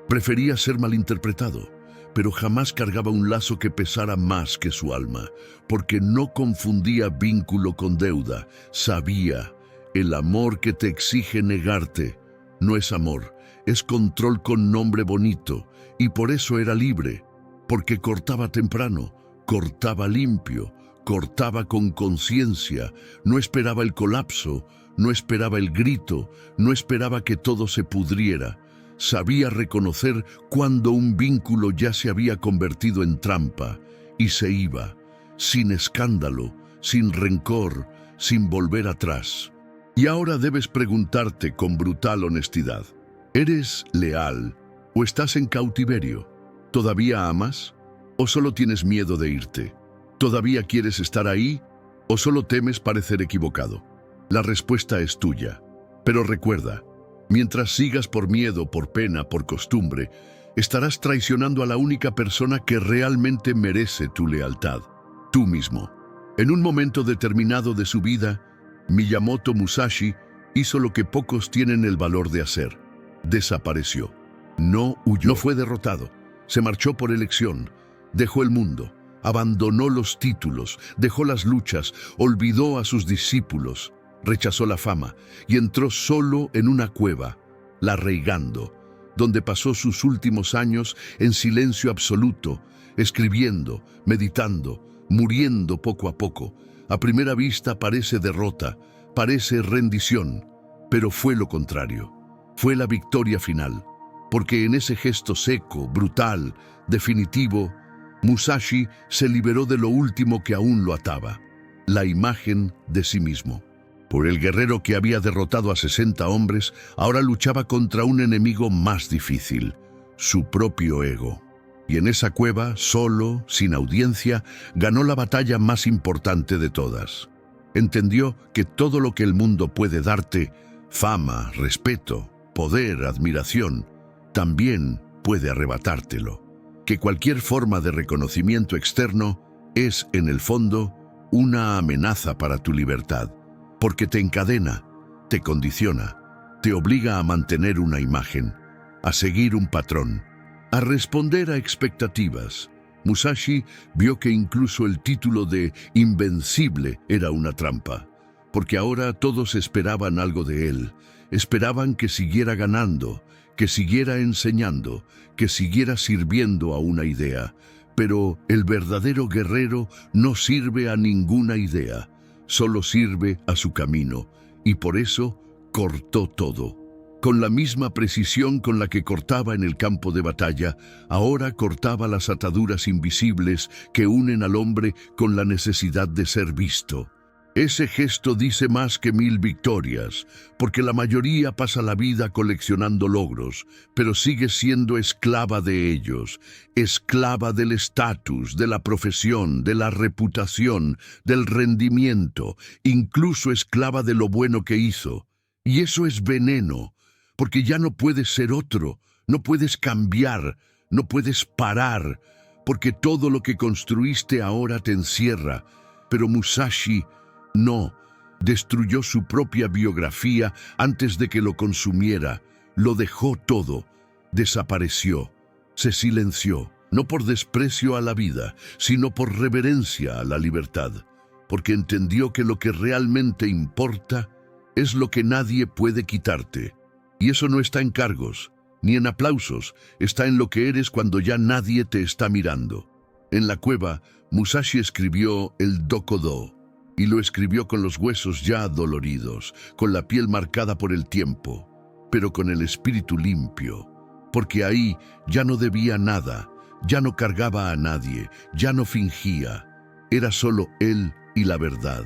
Prefería ser malinterpretado, pero jamás cargaba un lazo que pesara más que su alma, porque no confundía vínculo con deuda. Sabía, el amor que te exige negarte no es amor, es control con nombre bonito, y por eso era libre, porque cortaba temprano, cortaba limpio, cortaba con conciencia, no esperaba el colapso, no esperaba el grito, no esperaba que todo se pudriera. Sabía reconocer cuando un vínculo ya se había convertido en trampa y se iba, sin escándalo, sin rencor, sin volver atrás. Y ahora debes preguntarte con brutal honestidad, ¿eres leal o estás en cautiverio? ¿Todavía amas o solo tienes miedo de irte? ¿Todavía quieres estar ahí o solo temes parecer equivocado? La respuesta es tuya, pero recuerda, mientras sigas por miedo, por pena, por costumbre, estarás traicionando a la única persona que realmente merece tu lealtad, tú mismo. En un momento determinado de su vida, Miyamoto Musashi hizo lo que pocos tienen el valor de hacer. Desapareció. No huyó. No fue derrotado. Se marchó por elección. Dejó el mundo. Abandonó los títulos. Dejó las luchas. Olvidó a sus discípulos. Rechazó la fama y entró solo en una cueva, la Reigando, donde pasó sus últimos años en silencio absoluto, escribiendo, meditando, muriendo poco a poco. A primera vista parece derrota, parece rendición, pero fue lo contrario. Fue la victoria final, porque en ese gesto seco, brutal, definitivo, Musashi se liberó de lo último que aún lo ataba, la imagen de sí mismo. Por el guerrero que había derrotado a 60 hombres, ahora luchaba contra un enemigo más difícil, su propio ego. Y en esa cueva, solo, sin audiencia, ganó la batalla más importante de todas. Entendió que todo lo que el mundo puede darte, Fama, respeto, poder, admiración, también puede arrebatártelo. Que cualquier forma de reconocimiento externo es, en el fondo, una amenaza para tu libertad, porque te encadena, te condiciona, te obliga a mantener una imagen, a seguir un patrón, a responder a expectativas. Musashi vio que incluso el título de Invencible era una trampa, porque ahora todos esperaban algo de él, esperaban que siguiera ganando, que siguiera enseñando, que siguiera sirviendo a una idea. Pero el verdadero guerrero no sirve a ninguna idea, solo sirve a su camino, y por eso cortó todo. Con la misma precisión con la que cortaba en el campo de batalla, ahora cortaba las ataduras invisibles que unen al hombre con la necesidad de ser visto. Ese gesto dice más que 1000 victorias, porque la mayoría pasa la vida coleccionando logros, pero sigue siendo esclava de ellos, esclava del estatus, de la profesión, de la reputación, del rendimiento, incluso esclava de lo bueno que hizo. Y eso es veneno, porque ya no puedes ser otro, no puedes cambiar, no puedes parar, porque todo lo que construiste ahora te encierra. Pero Musashi no, destruyó su propia biografía antes de que lo consumiera, lo dejó todo, desapareció, se silenció, no por desprecio a la vida, sino por reverencia a la libertad, porque entendió que lo que realmente importa es lo que nadie puede quitarte. Y eso no está en cargos, ni en aplausos, está en lo que eres cuando ya nadie te está mirando. En la cueva, Musashi escribió el Dokodo, y lo escribió con los huesos ya doloridos, con la piel marcada por el tiempo, pero con el espíritu limpio, porque ahí ya no debía nada, ya no cargaba a nadie, ya no fingía. Era solo él y la verdad,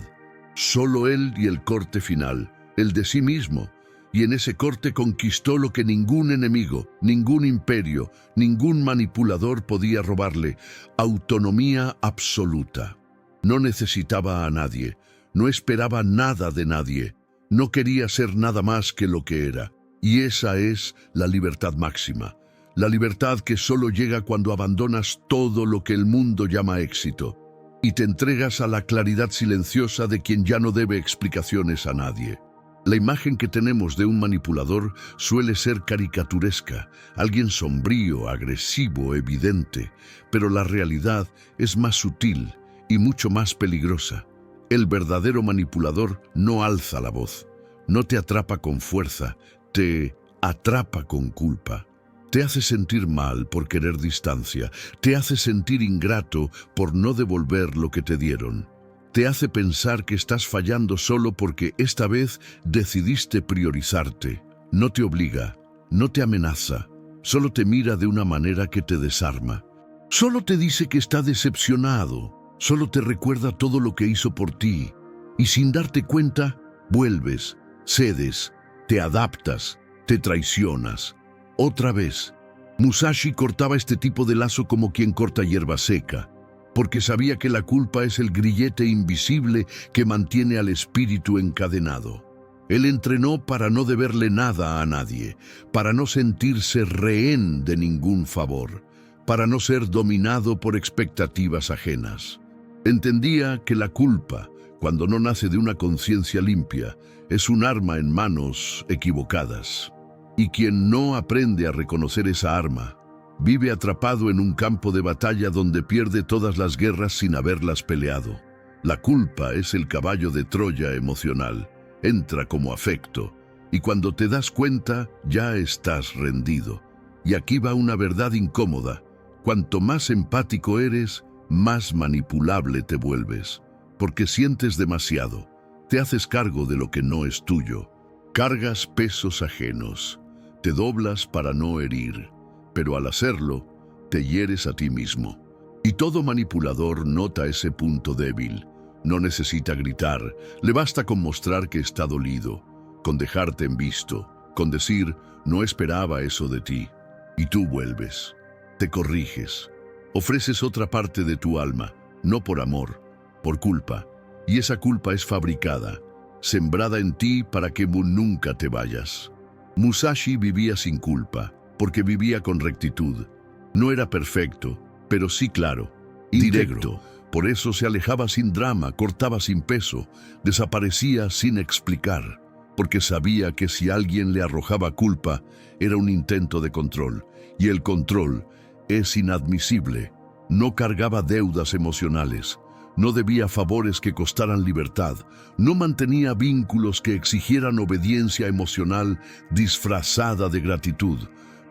solo él y el corte final, el de sí mismo, y en ese corte conquistó lo que ningún enemigo, ningún imperio, ningún manipulador podía robarle: autonomía absoluta. No necesitaba a nadie, no esperaba nada de nadie, no quería ser nada más que lo que era. Y esa es la libertad máxima, la libertad que solo llega cuando abandonas todo lo que el mundo llama éxito y te entregas a la claridad silenciosa de quien ya no debe explicaciones a nadie. La imagen que tenemos de un manipulador suele ser caricaturesca, alguien sombrío, agresivo, evidente, pero la realidad es más sutil y mucho más peligrosa. El verdadero manipulador no alza la voz, no te atrapa con fuerza, te atrapa con culpa. Te hace sentir mal por querer distancia, te hace sentir ingrato por no devolver lo que te dieron. Te hace pensar que estás fallando solo porque esta vez decidiste priorizarte. No te obliga, no te amenaza, solo te mira de una manera que te desarma. Solo te dice que está decepcionado. Solo te recuerda todo lo que hizo por ti, y sin darte cuenta, vuelves, cedes, te adaptas, te traicionas. Otra vez, Musashi cortaba este tipo de lazo como quien corta hierba seca, porque sabía que la culpa es el grillete invisible que mantiene al espíritu encadenado. Él entrenó para no deberle nada a nadie, para no sentirse rehén de ningún favor, para no ser dominado por expectativas ajenas. Entendía que la culpa, cuando no nace de una conciencia limpia, es un arma en manos equivocadas. Y quien no aprende a reconocer esa arma, vive atrapado en un campo de batalla donde pierde todas las guerras sin haberlas peleado. La culpa es el caballo de Troya emocional, entra como afecto, y cuando te das cuenta, ya estás rendido. Y aquí va una verdad incómoda: cuanto más empático eres, más manipulable te vuelves, porque sientes demasiado, te haces cargo de lo que no es tuyo, cargas pesos ajenos, te doblas para no herir, pero al hacerlo, te hieres a ti mismo. Y todo manipulador nota ese punto débil, no necesita gritar, le basta con mostrar que está dolido, con dejarte en visto, con decir: no esperaba eso de ti, y tú vuelves, te corriges. Ofreces otra parte de tu alma, no por amor, por culpa, y esa culpa es fabricada. sembrada en ti para que nunca te vayas. Musashi vivía sin culpa, porque vivía con rectitud. No era perfecto, pero sí claro, directo. Por eso se alejaba sin drama, cortaba sin peso, desaparecía sin explicar, porque sabía que si alguien le arrojaba culpa, era un intento de control, y el control es inadmisible. No cargaba deudas emocionales, no debía favores que costaran libertad, no mantenía vínculos que exigieran obediencia emocional disfrazada de gratitud,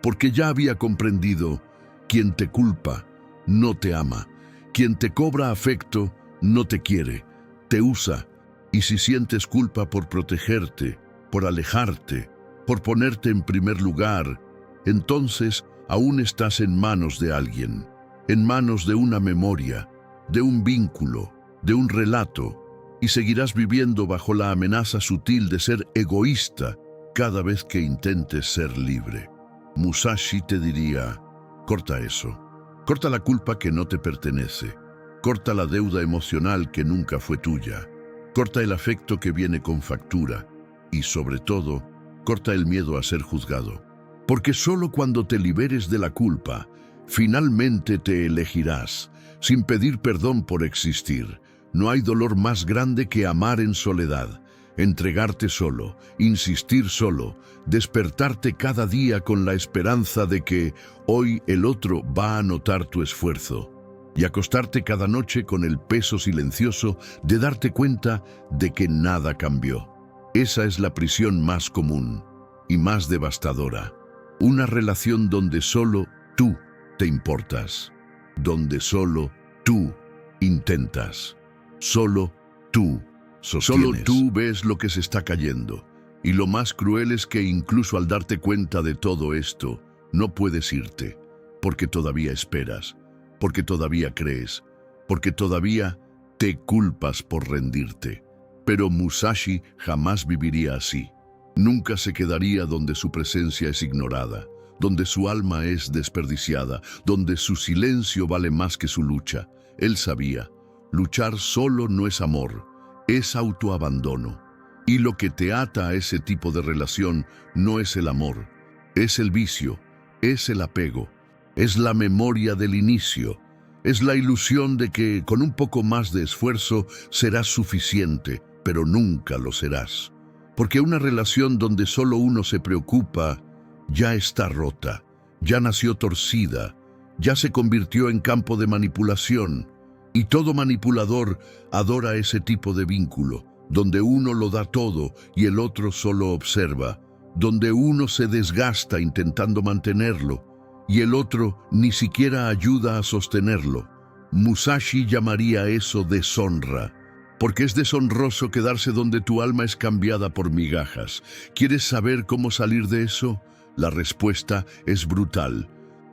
porque ya había comprendido: quien te culpa no te ama, quien te cobra afecto no te quiere, te usa. Y si sientes culpa por protegerte, por alejarte, por ponerte en primer lugar, entonces aún estás en manos de alguien, en manos de una memoria, de un vínculo, de un relato, y seguirás viviendo bajo la amenaza sutil de ser egoísta cada vez que intentes ser libre. Musashi te diría: corta eso, corta la culpa que no te pertenece, corta la deuda emocional que nunca fue tuya, corta el afecto que viene con factura y, sobre todo, corta el miedo a ser juzgado. Porque solo cuando te liberes de la culpa, finalmente te elegirás, sin pedir perdón por existir. No hay dolor más grande que amar en soledad, entregarte solo, insistir solo, despertarte cada día con la esperanza de que hoy el otro va a notar tu esfuerzo, y acostarte cada noche con el peso silencioso de darte cuenta de que nada cambió. Esa es la prisión más común y más devastadora. Una relación donde solo tú te importas, donde solo tú intentas, solo tú sostienes. Solo tú ves lo que se está cayendo. Y lo más cruel es que incluso al darte cuenta de todo esto, no puedes irte, porque todavía esperas, porque todavía crees, porque todavía te culpas por rendirte. Pero Musashi jamás viviría así. Nunca se quedaría donde su presencia es ignorada, donde su alma es desperdiciada, donde su silencio vale más que su lucha. Él sabía: luchar solo no es amor, es autoabandono. Y lo que te ata a ese tipo de relación no es el amor, es el vicio, es el apego, es la memoria del inicio, es la ilusión de que con un poco más de esfuerzo serás suficiente, pero nunca lo serás. Porque una relación donde solo uno se preocupa ya está rota, ya nació torcida, ya se convirtió en campo de manipulación. Y todo manipulador adora ese tipo de vínculo, donde uno lo da todo y el otro solo observa, donde uno se desgasta intentando mantenerlo y el otro ni siquiera ayuda a sostenerlo. Musashi llamaría eso deshonra, porque es deshonroso quedarse donde tu alma es cambiada por migajas. ¿Quieres saber cómo salir de eso? La respuesta es brutal.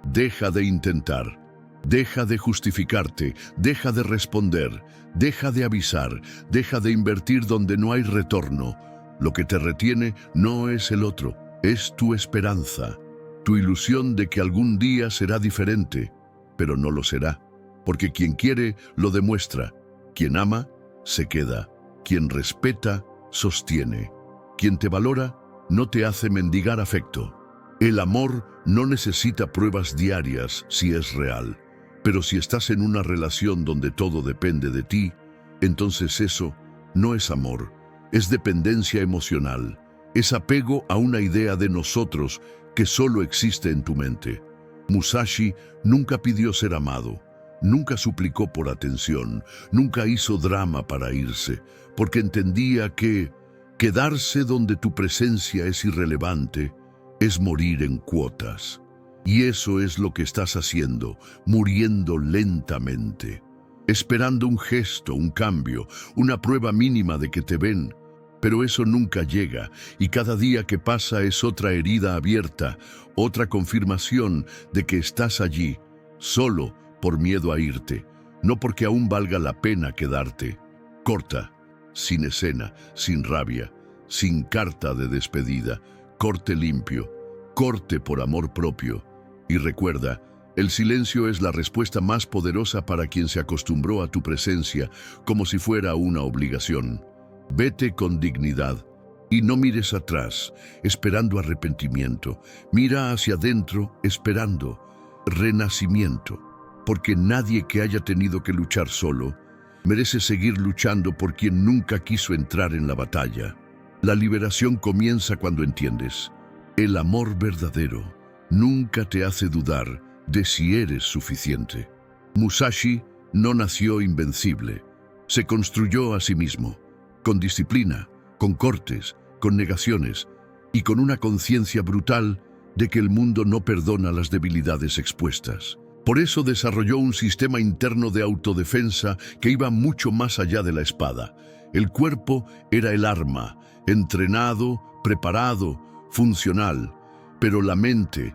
Deja de intentar. Deja de justificarte, deja de responder, deja de avisar, deja de invertir donde no hay retorno. Lo que te retiene no es el otro, es tu esperanza, tu ilusión de que algún día será diferente, pero no lo será, porque quien quiere lo demuestra, quien ama se queda, quien respeta sostiene, quien te valora no te hace mendigar afecto. El amor no necesita pruebas diarias si es real. Pero si estás en una relación donde todo depende de ti, entonces eso no es amor, es dependencia emocional, es apego a una idea de nosotros que solo existe en tu mente. Musashi nunca pidió ser amado, nunca suplicó por atención, nunca hizo drama para irse, porque entendía que quedarse donde tu presencia es irrelevante es morir en cuotas. Y eso es lo que estás haciendo, muriendo lentamente, esperando un gesto, un cambio, una prueba mínima de que te ven. Pero eso nunca llega, y cada día que pasa es otra herida abierta, otra confirmación de que estás allí, solo por miedo a irte, no porque aún valga la pena quedarte. Corta, sin escena, sin rabia, sin carta de despedida, corte limpio, corte por amor propio. Y recuerda, el silencio es la respuesta más poderosa para quien se acostumbró a tu presencia como si fuera una obligación. Vete con dignidad y no mires atrás, esperando arrepentimiento. Mira hacia adentro, esperando renacimiento, porque nadie que haya tenido que luchar solo merece seguir luchando por quien nunca quiso entrar en la batalla. La liberación comienza cuando entiendes. El amor verdadero nunca te hace dudar de si eres suficiente. Musashi no nació invencible. Se construyó a sí mismo, con disciplina, con cortes, con negaciones y con una conciencia brutal de que el mundo no perdona las debilidades expuestas. Por eso desarrolló un sistema interno de autodefensa que iba mucho más allá de la espada. El cuerpo era el arma, entrenado, preparado, funcional, pero la mente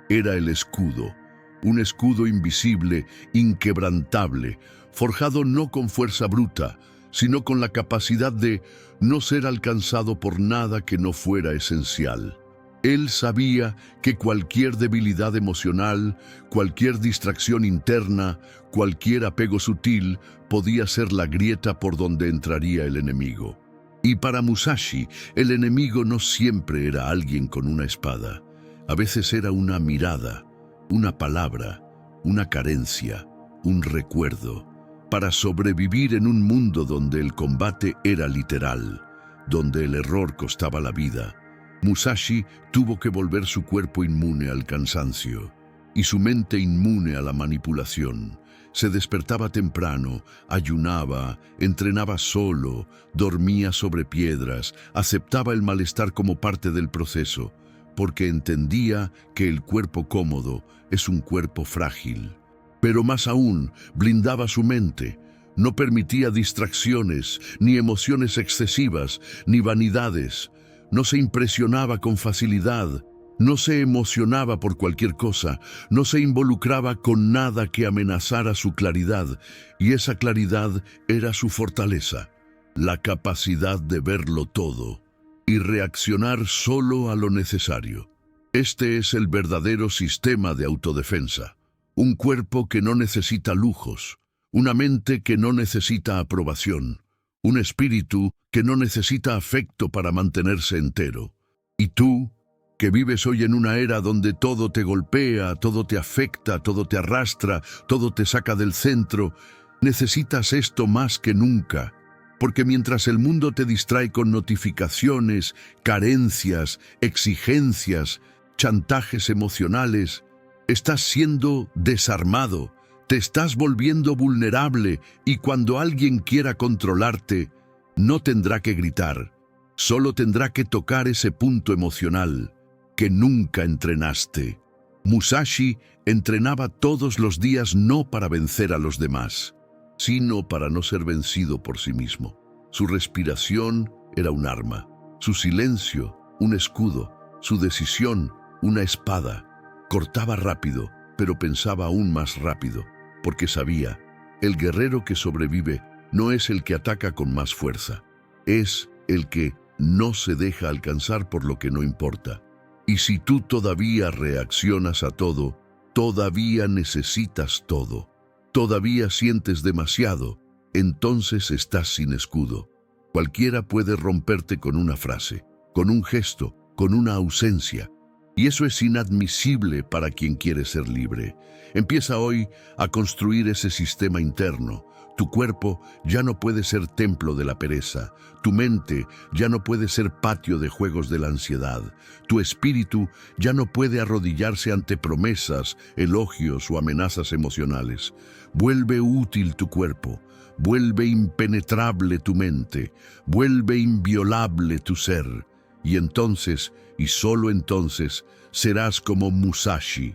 era el escudo, un escudo invisible, inquebrantable, forjado no con fuerza bruta, sino con la capacidad de no ser alcanzado por nada que no fuera esencial. Él sabía que cualquier debilidad emocional, cualquier distracción interna, cualquier apego sutil podía ser la grieta por donde entraría el enemigo. Y para Musashi, el enemigo no siempre era alguien con una espada. A veces era una mirada, una palabra, una carencia, un recuerdo. Para sobrevivir en un mundo donde el combate era literal, donde el error costaba la vida, Musashi tuvo que volver su cuerpo inmune al cansancio y su mente inmune a la manipulación. Se despertaba temprano, ayunaba, entrenaba solo, dormía sobre piedras, aceptaba el malestar como parte del proceso, porque entendía que el cuerpo cómodo es un cuerpo frágil. Pero más aún, blindaba su mente. No permitía distracciones, ni emociones excesivas, ni vanidades. No se impresionaba con facilidad, no se emocionaba por cualquier cosa, no se involucraba con nada que amenazara su claridad, y esa claridad era su fortaleza, la capacidad de verlo todo y reaccionar solo a lo necesario. Este es el verdadero sistema de autodefensa. Un cuerpo que no necesita lujos, una mente que no necesita aprobación, un espíritu que no necesita afecto para mantenerse entero. Y tú, que vives hoy en una era donde todo te golpea, todo te afecta, todo te arrastra, todo te saca del centro, necesitas esto más que nunca. Porque mientras el mundo te distrae con notificaciones, carencias, exigencias, chantajes emocionales, estás siendo desarmado, te estás volviendo vulnerable y cuando alguien quiera controlarte, no tendrá que gritar, solo tendrá que tocar ese punto emocional que nunca entrenaste. Musashi entrenaba todos los días no para vencer a los demás, sino para no ser vencido por sí mismo. Su respiración era un arma, su silencio un escudo, su decisión una espada. Cortaba rápido, pero pensaba aún más rápido, porque sabía, el guerrero que sobrevive no es el que ataca con más fuerza, es el que no se deja alcanzar por lo que no importa. Y si tú todavía reaccionas a todo, todavía necesitas todo, todavía sientes demasiado, entonces estás sin escudo. Cualquiera puede romperte con una frase, con un gesto, con una ausencia. Y eso es inadmisible para quien quiere ser libre. Empieza hoy a construir ese sistema interno. Tu cuerpo ya no puede ser templo de la pereza. Tu mente ya no puede ser patio de juegos de la ansiedad. Tu espíritu ya no puede arrodillarse ante promesas, elogios o amenazas emocionales. Vuelve útil tu cuerpo. Vuelve impenetrable tu mente. Vuelve inviolable tu ser. Y entonces, y solo entonces, serás como Musashi,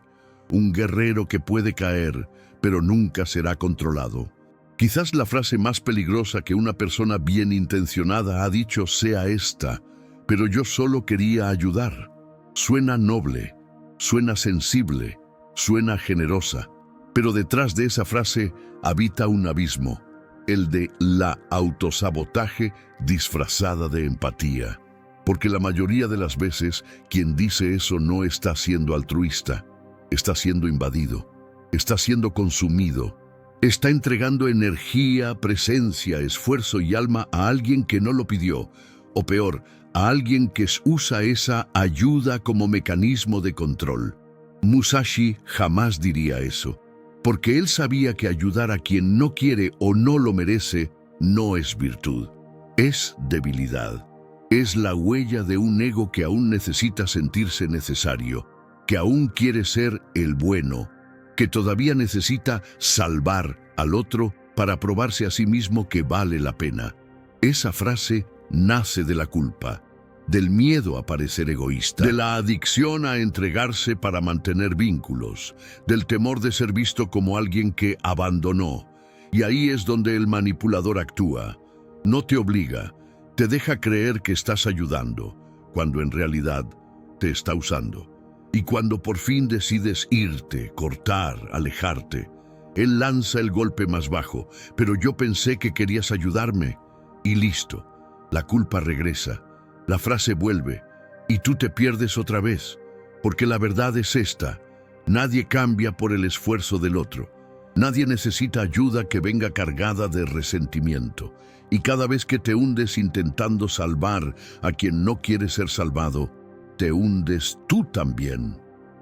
un guerrero que puede caer, pero nunca será controlado. Quizás la frase más peligrosa que una persona bien intencionada ha dicho sea esta, pero yo solo quería ayudar. Suena noble, suena sensible, suena generosa, pero detrás de esa frase habita un abismo, el de la autosabotaje disfrazada de empatía. Porque la mayoría de las veces quien dice eso no está siendo altruista, está siendo invadido, está siendo consumido, Está entregando energía, presencia, esfuerzo y alma a alguien que no lo pidió, o peor, a alguien que usa esa ayuda como mecanismo de control. Musashi jamás diría eso, porque él sabía que ayudar a quien no quiere o no lo merece no es virtud, es debilidad. Es la huella de un ego que aún necesita sentirse necesario, que aún quiere ser el bueno, que todavía necesita salvar al otro para probarse a sí mismo que vale la pena. Esa frase nace de la culpa, del miedo a parecer egoísta, de la adicción a entregarse para mantener vínculos, del temor de ser visto como alguien que abandonó. Y ahí es donde el manipulador actúa. No te obliga, te deja creer que estás ayudando, cuando en realidad te está usando. Y cuando por fin decides irte, cortar, alejarte, él lanza el golpe más bajo. Pero yo pensé que querías ayudarme. Y listo, la culpa regresa, la frase vuelve, y tú te pierdes otra vez. Porque la verdad es esta: nadie cambia por el esfuerzo del otro. Nadie necesita ayuda que venga cargada de resentimiento. Y cada vez que te hundes intentando salvar a quien no quiere ser salvado, te hundes tú también.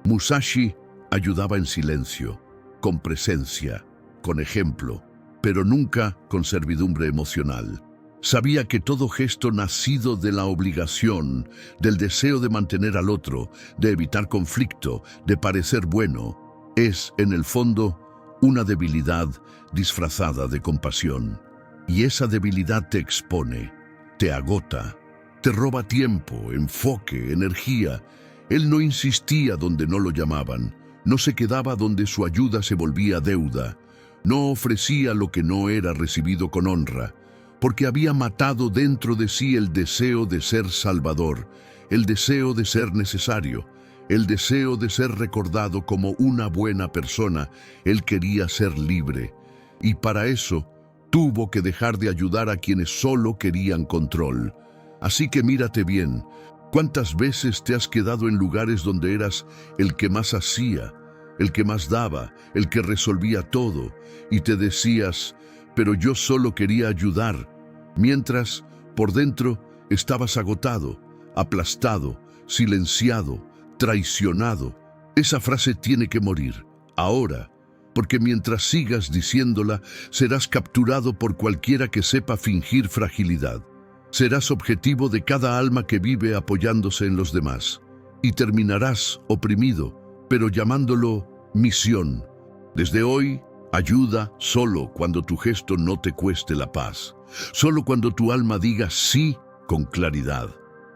Musashi ayudaba en silencio, con presencia, con ejemplo, pero nunca con servidumbre emocional. Sabía que todo gesto nacido de la obligación, del deseo de mantener al otro, de evitar conflicto, de parecer bueno, es, en el fondo, una debilidad disfrazada de compasión. Y esa debilidad te expone, te agota, te roba tiempo, enfoque, energía. Él no insistía donde no lo llamaban, no se quedaba donde su ayuda se volvía deuda, no ofrecía lo que no era recibido con honra, porque había matado dentro de sí el deseo de ser salvador, el deseo de ser necesario, el deseo de ser recordado como una buena persona. Él quería ser libre, y para eso tuvo que dejar de ayudar a quienes solo querían control. Así que mírate bien, ¿cuántas veces te has quedado en lugares donde eras el que más hacía, el que más daba, el que resolvía todo, y te decías, pero yo solo quería ayudar, mientras por dentro estabas agotado, aplastado, silenciado, traicionado? Esa frase tiene que morir, ahora, porque mientras sigas diciéndola, serás capturado por cualquiera que sepa fingir fragilidad. Serás objetivo de cada alma que vive apoyándose en los demás, y terminarás oprimido, pero llamándolo misión. Desde hoy, ayuda solo cuando tu gesto no te cueste la paz, solo cuando tu alma diga sí con claridad,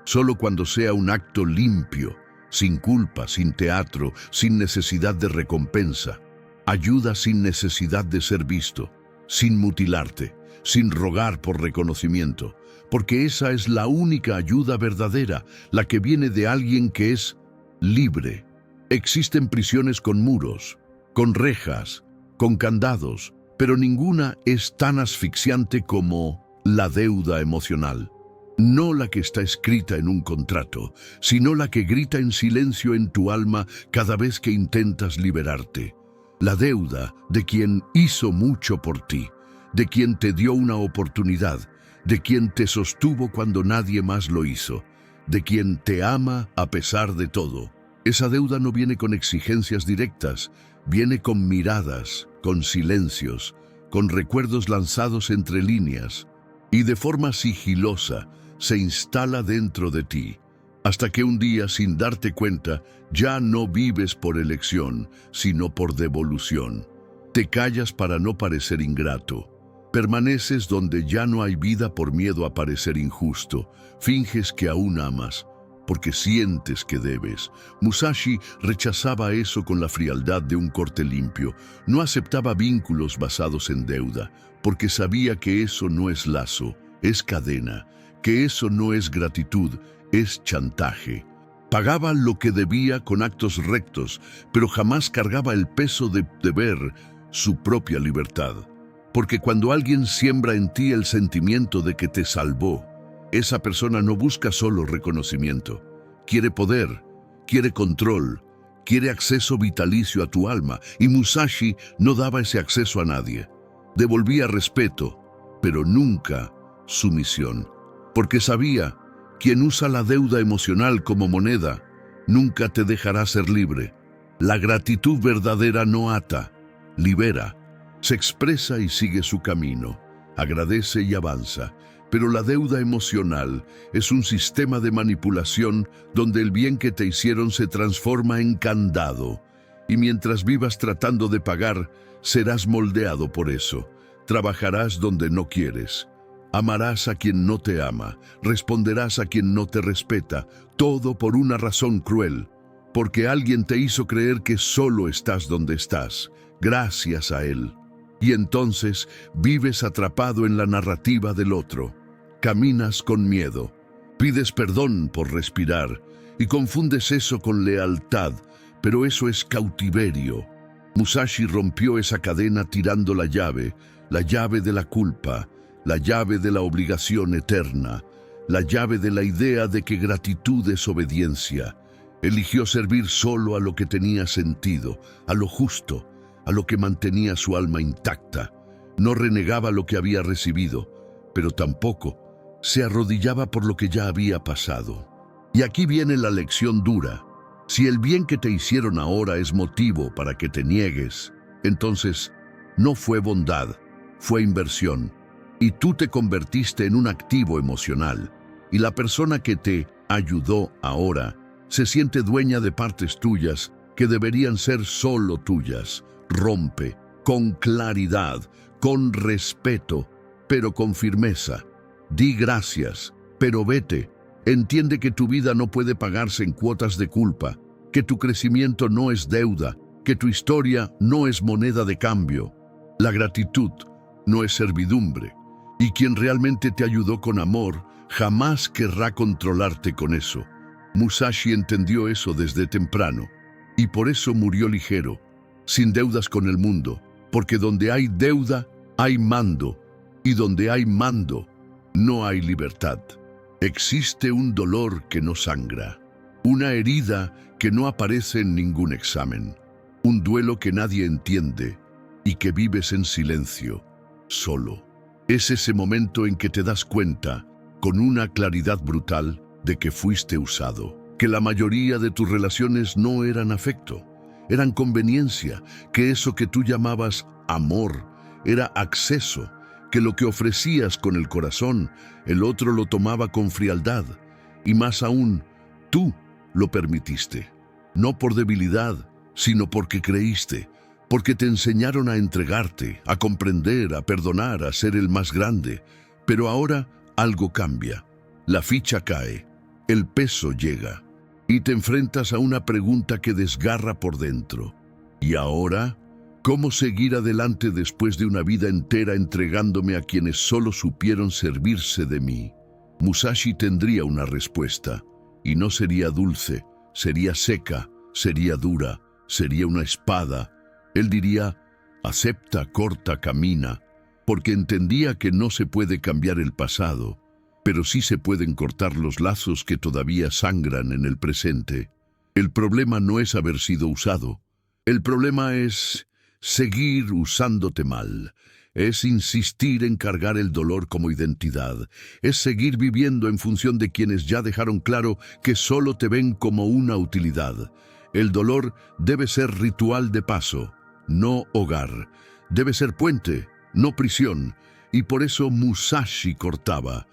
solo cuando sea un acto limpio, sin culpa, sin teatro, sin necesidad de recompensa. Ayuda sin necesidad de ser visto, sin mutilarte, sin rogar por reconocimiento, porque esa es la única ayuda verdadera, la que viene de alguien que es libre. Existen prisiones con muros, con rejas, con candados, pero ninguna es tan asfixiante como la deuda emocional. No la que está escrita en un contrato, sino la que grita en silencio en tu alma cada vez que intentas liberarte. La deuda de quien hizo mucho por ti, de quien te dio una oportunidad, de quien te sostuvo cuando nadie más lo hizo, de quien te ama a pesar de todo. Esa deuda no viene con exigencias directas, viene con miradas, con silencios, con recuerdos lanzados entre líneas, y de forma sigilosa se instala dentro de ti, hasta que un día, sin darte cuenta, ya no vives por elección, sino por devolución. Te callas para no parecer ingrato. Permaneces donde ya no hay vida por miedo a parecer injusto. Finges que aún amas, porque sientes que debes. Musashi rechazaba eso con la frialdad de un corte limpio. No aceptaba vínculos basados en deuda, porque sabía que eso no es lazo, es cadena, que eso no es gratitud, es chantaje. Pagaba lo que debía con actos rectos, pero jamás cargaba el peso de deber su propia libertad. Porque cuando alguien siembra en ti el sentimiento de que te salvó, esa persona no busca solo reconocimiento. Quiere poder, quiere control, quiere acceso vitalicio a tu alma, y Musashi no daba ese acceso a nadie. Devolvía respeto, pero nunca sumisión, porque sabía, quien usa la deuda emocional como moneda, nunca te dejará ser libre. La gratitud verdadera no ata, libera, se expresa y sigue su camino, agradece y avanza. Pero la deuda emocional es un sistema de manipulación donde el bien que te hicieron se transforma en candado. Y mientras vivas tratando de pagar, serás moldeado por eso. Trabajarás donde no quieres. Amarás a quien no te ama. Responderás a quien no te respeta. Todo por una razón cruel. Porque alguien te hizo creer que solo estás donde estás, gracias a él. Y entonces vives atrapado en la narrativa del otro. Caminas con miedo, pides perdón por respirar y confundes eso con lealtad, pero eso es cautiverio. Musashi rompió esa cadena tirando la llave de la culpa, la llave de la obligación eterna, la llave de la idea de que gratitud es obediencia. Eligió servir solo a lo que tenía sentido, a lo justo, a lo que mantenía su alma intacta. No renegaba lo que había recibido, pero tampoco se arrodillaba por lo que ya había pasado. Y aquí viene la lección dura. Si el bien que te hicieron ahora es motivo para que te niegues, entonces no fue bondad, fue inversión. Y tú te convertiste en un activo emocional. Y la persona que te ayudó ahora se siente dueña de partes tuyas que deberían ser solo tuyas. Rompe, con claridad, con respeto, pero con firmeza. Di gracias, pero vete. Entiende que tu vida no puede pagarse en cuotas de culpa, que tu crecimiento no es deuda, que tu historia no es moneda de cambio. La gratitud no es servidumbre, y quien realmente te ayudó con amor jamás querrá controlarte con eso. Musashi entendió eso desde temprano, y por eso murió ligero, sin deudas con el mundo, porque donde hay deuda, hay mando, y donde hay mando, no hay libertad. Existe un dolor que no sangra, una herida que no aparece en ningún examen, un duelo que nadie entiende y que vives en silencio, solo. Es ese momento en que te das cuenta, con una claridad brutal, de que fuiste usado, que la mayoría de tus relaciones no eran afecto, eran conveniencia, que eso que tú llamabas amor era acceso, que lo que ofrecías con el corazón, el otro lo tomaba con frialdad, y más aún, tú lo permitiste. No por debilidad, sino porque creíste, porque te enseñaron a entregarte, a comprender, a perdonar, a ser el más grande. Pero ahora algo cambia. La ficha cae, el peso llega, y te enfrentas a una pregunta que desgarra por dentro. ¿Y ahora? ¿Cómo seguir adelante después de una vida entera entregándome a quienes solo supieron servirse de mí? Musashi tendría una respuesta, y no sería dulce, sería seca, sería dura, sería una espada. Él diría, acepta, corta, camina, porque entendía que no se puede cambiar el pasado, pero sí se pueden cortar los lazos que todavía sangran en el presente. El problema no es haber sido usado, el problema es seguir usándote mal, es insistir en cargar el dolor como identidad, es seguir viviendo en función de quienes ya dejaron claro que solo te ven como una utilidad. El dolor debe ser ritual de paso, no hogar, debe ser puente, no prisión, y por eso Musashi cortaba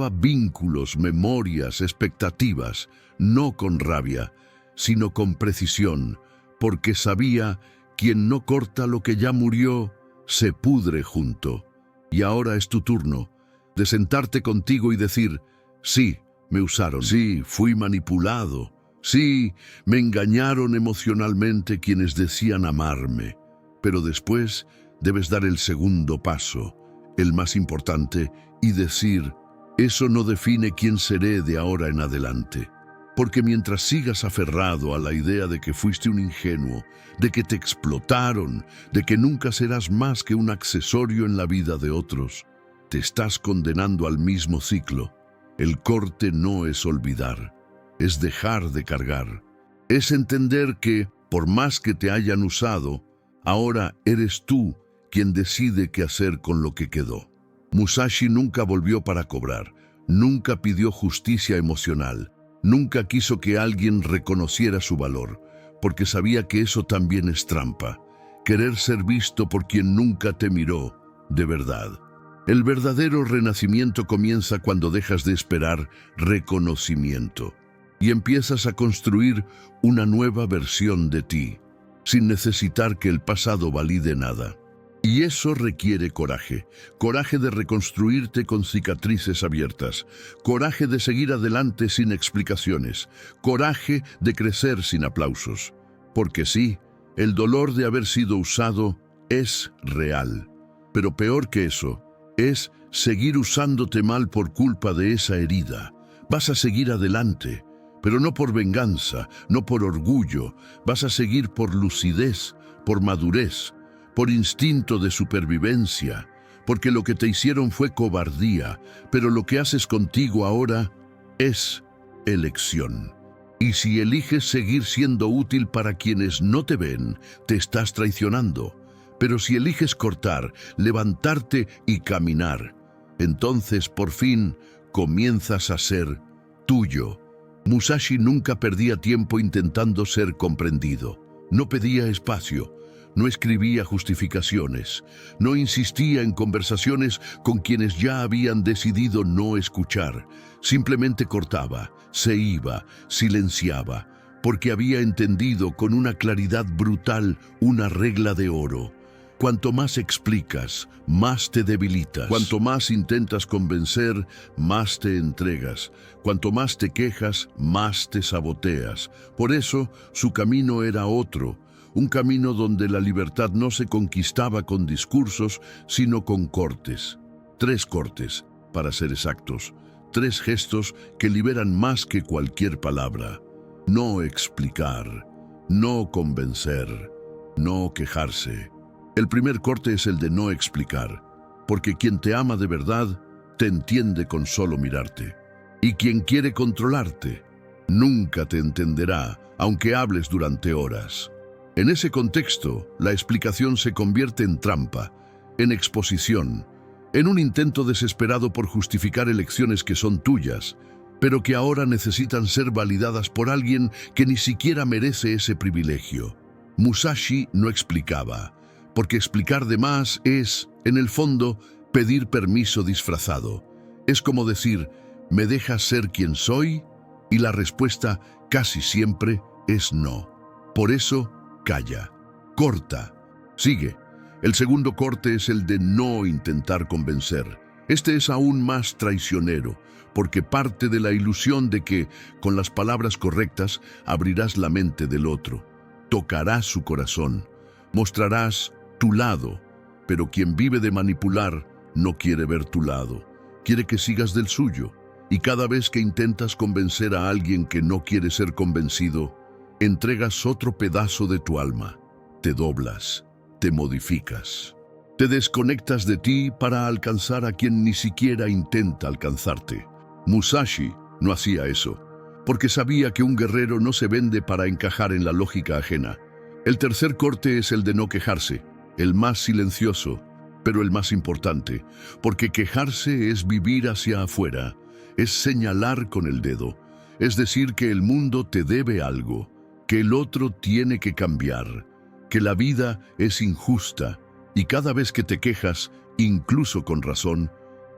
vínculos, memorias, expectativas, no con rabia, sino con precisión, porque sabía quien no corta lo que ya murió, se pudre junto. Y ahora es tu turno de sentarte contigo y decir, sí, me usaron, sí, fui manipulado, sí, me engañaron emocionalmente quienes decían amarme, pero después debes dar el segundo paso, el más importante, y decir, eso no define quién seré de ahora en adelante. Porque mientras sigas aferrado a la idea de que fuiste un ingenuo, de que te explotaron, de que nunca serás más que un accesorio en la vida de otros, te estás condenando al mismo ciclo. El corte no es olvidar, es dejar de cargar. Es entender que, por más que te hayan usado, ahora eres tú quien decide qué hacer con lo que quedó. Musashi nunca volvió para cobrar, nunca pidió justicia emocional, nunca quiso que alguien reconociera su valor, porque sabía que eso también es trampa, querer ser visto por quien nunca te miró de verdad. El verdadero renacimiento comienza cuando dejas de esperar reconocimiento y empiezas a construir una nueva versión de ti, sin necesitar que el pasado valide nada. Y eso requiere coraje, coraje de reconstruirte con cicatrices abiertas, coraje de seguir adelante sin explicaciones, coraje de crecer sin aplausos. Porque sí, el dolor de haber sido usado es real, pero peor que eso, es seguir usándote mal por culpa de esa herida. Vas a seguir adelante, pero no por venganza, no por orgullo, vas a seguir por lucidez, por madurez, por instinto de supervivencia, porque lo que te hicieron fue cobardía, pero lo que haces contigo ahora es elección. Y si eliges seguir siendo útil para quienes no te ven, te estás traicionando. Pero si eliges cortar, levantarte y caminar, entonces por fin comienzas a ser tuyo. Musashi nunca perdía tiempo intentando ser comprendido. No pedía espacio, no escribía justificaciones, no insistía en conversaciones con quienes ya habían decidido no escuchar. Simplemente cortaba, se iba, silenciaba, porque había entendido con una claridad brutal una regla de oro. Cuanto más explicas, más te debilitas. Cuanto más intentas convencer, más te entregas. Cuanto más te quejas, más te saboteas. Por eso, su camino era otro. Un camino donde la libertad no se conquistaba con discursos, sino con cortes. 3 cortes, para ser exactos. 3 gestos que liberan más que cualquier palabra. No explicar, no convencer, no quejarse. El primer corte es el de no explicar, porque quien te ama de verdad te entiende con solo mirarte. Y quien quiere controlarte nunca te entenderá, aunque hables durante horas. En ese contexto, la explicación se convierte en trampa, en exposición, en un intento desesperado por justificar elecciones que son tuyas, pero que ahora necesitan ser validadas por alguien que ni siquiera merece ese privilegio. Musashi no explicaba, porque explicar de más es, en el fondo, pedir permiso disfrazado. Es como decir, ¿me dejas ser quien soy? Y la respuesta casi siempre es no. Por eso, calla, corta, sigue. El segundo corte es el de no intentar convencer. Este es aún más traicionero, porque parte de la ilusión de que, con las palabras correctas, abrirás la mente del otro, tocarás su corazón, mostrarás tu lado, pero quien vive de manipular no quiere ver tu lado, quiere que sigas del suyo, y cada vez que intentas convencer a alguien que no quiere ser convencido, entregas otro pedazo de tu alma, te doblas, te modificas, te desconectas de ti para alcanzar a quien ni siquiera intenta alcanzarte. Musashi no hacía eso, porque sabía que un guerrero no se vende para encajar en la lógica ajena. El tercer corte es el de no quejarse, el más silencioso, pero el más importante, porque quejarse es vivir hacia afuera, es señalar con el dedo, es decir que el mundo te debe algo, que el otro tiene que cambiar, que la vida es injusta, y cada vez que te quejas, incluso con razón,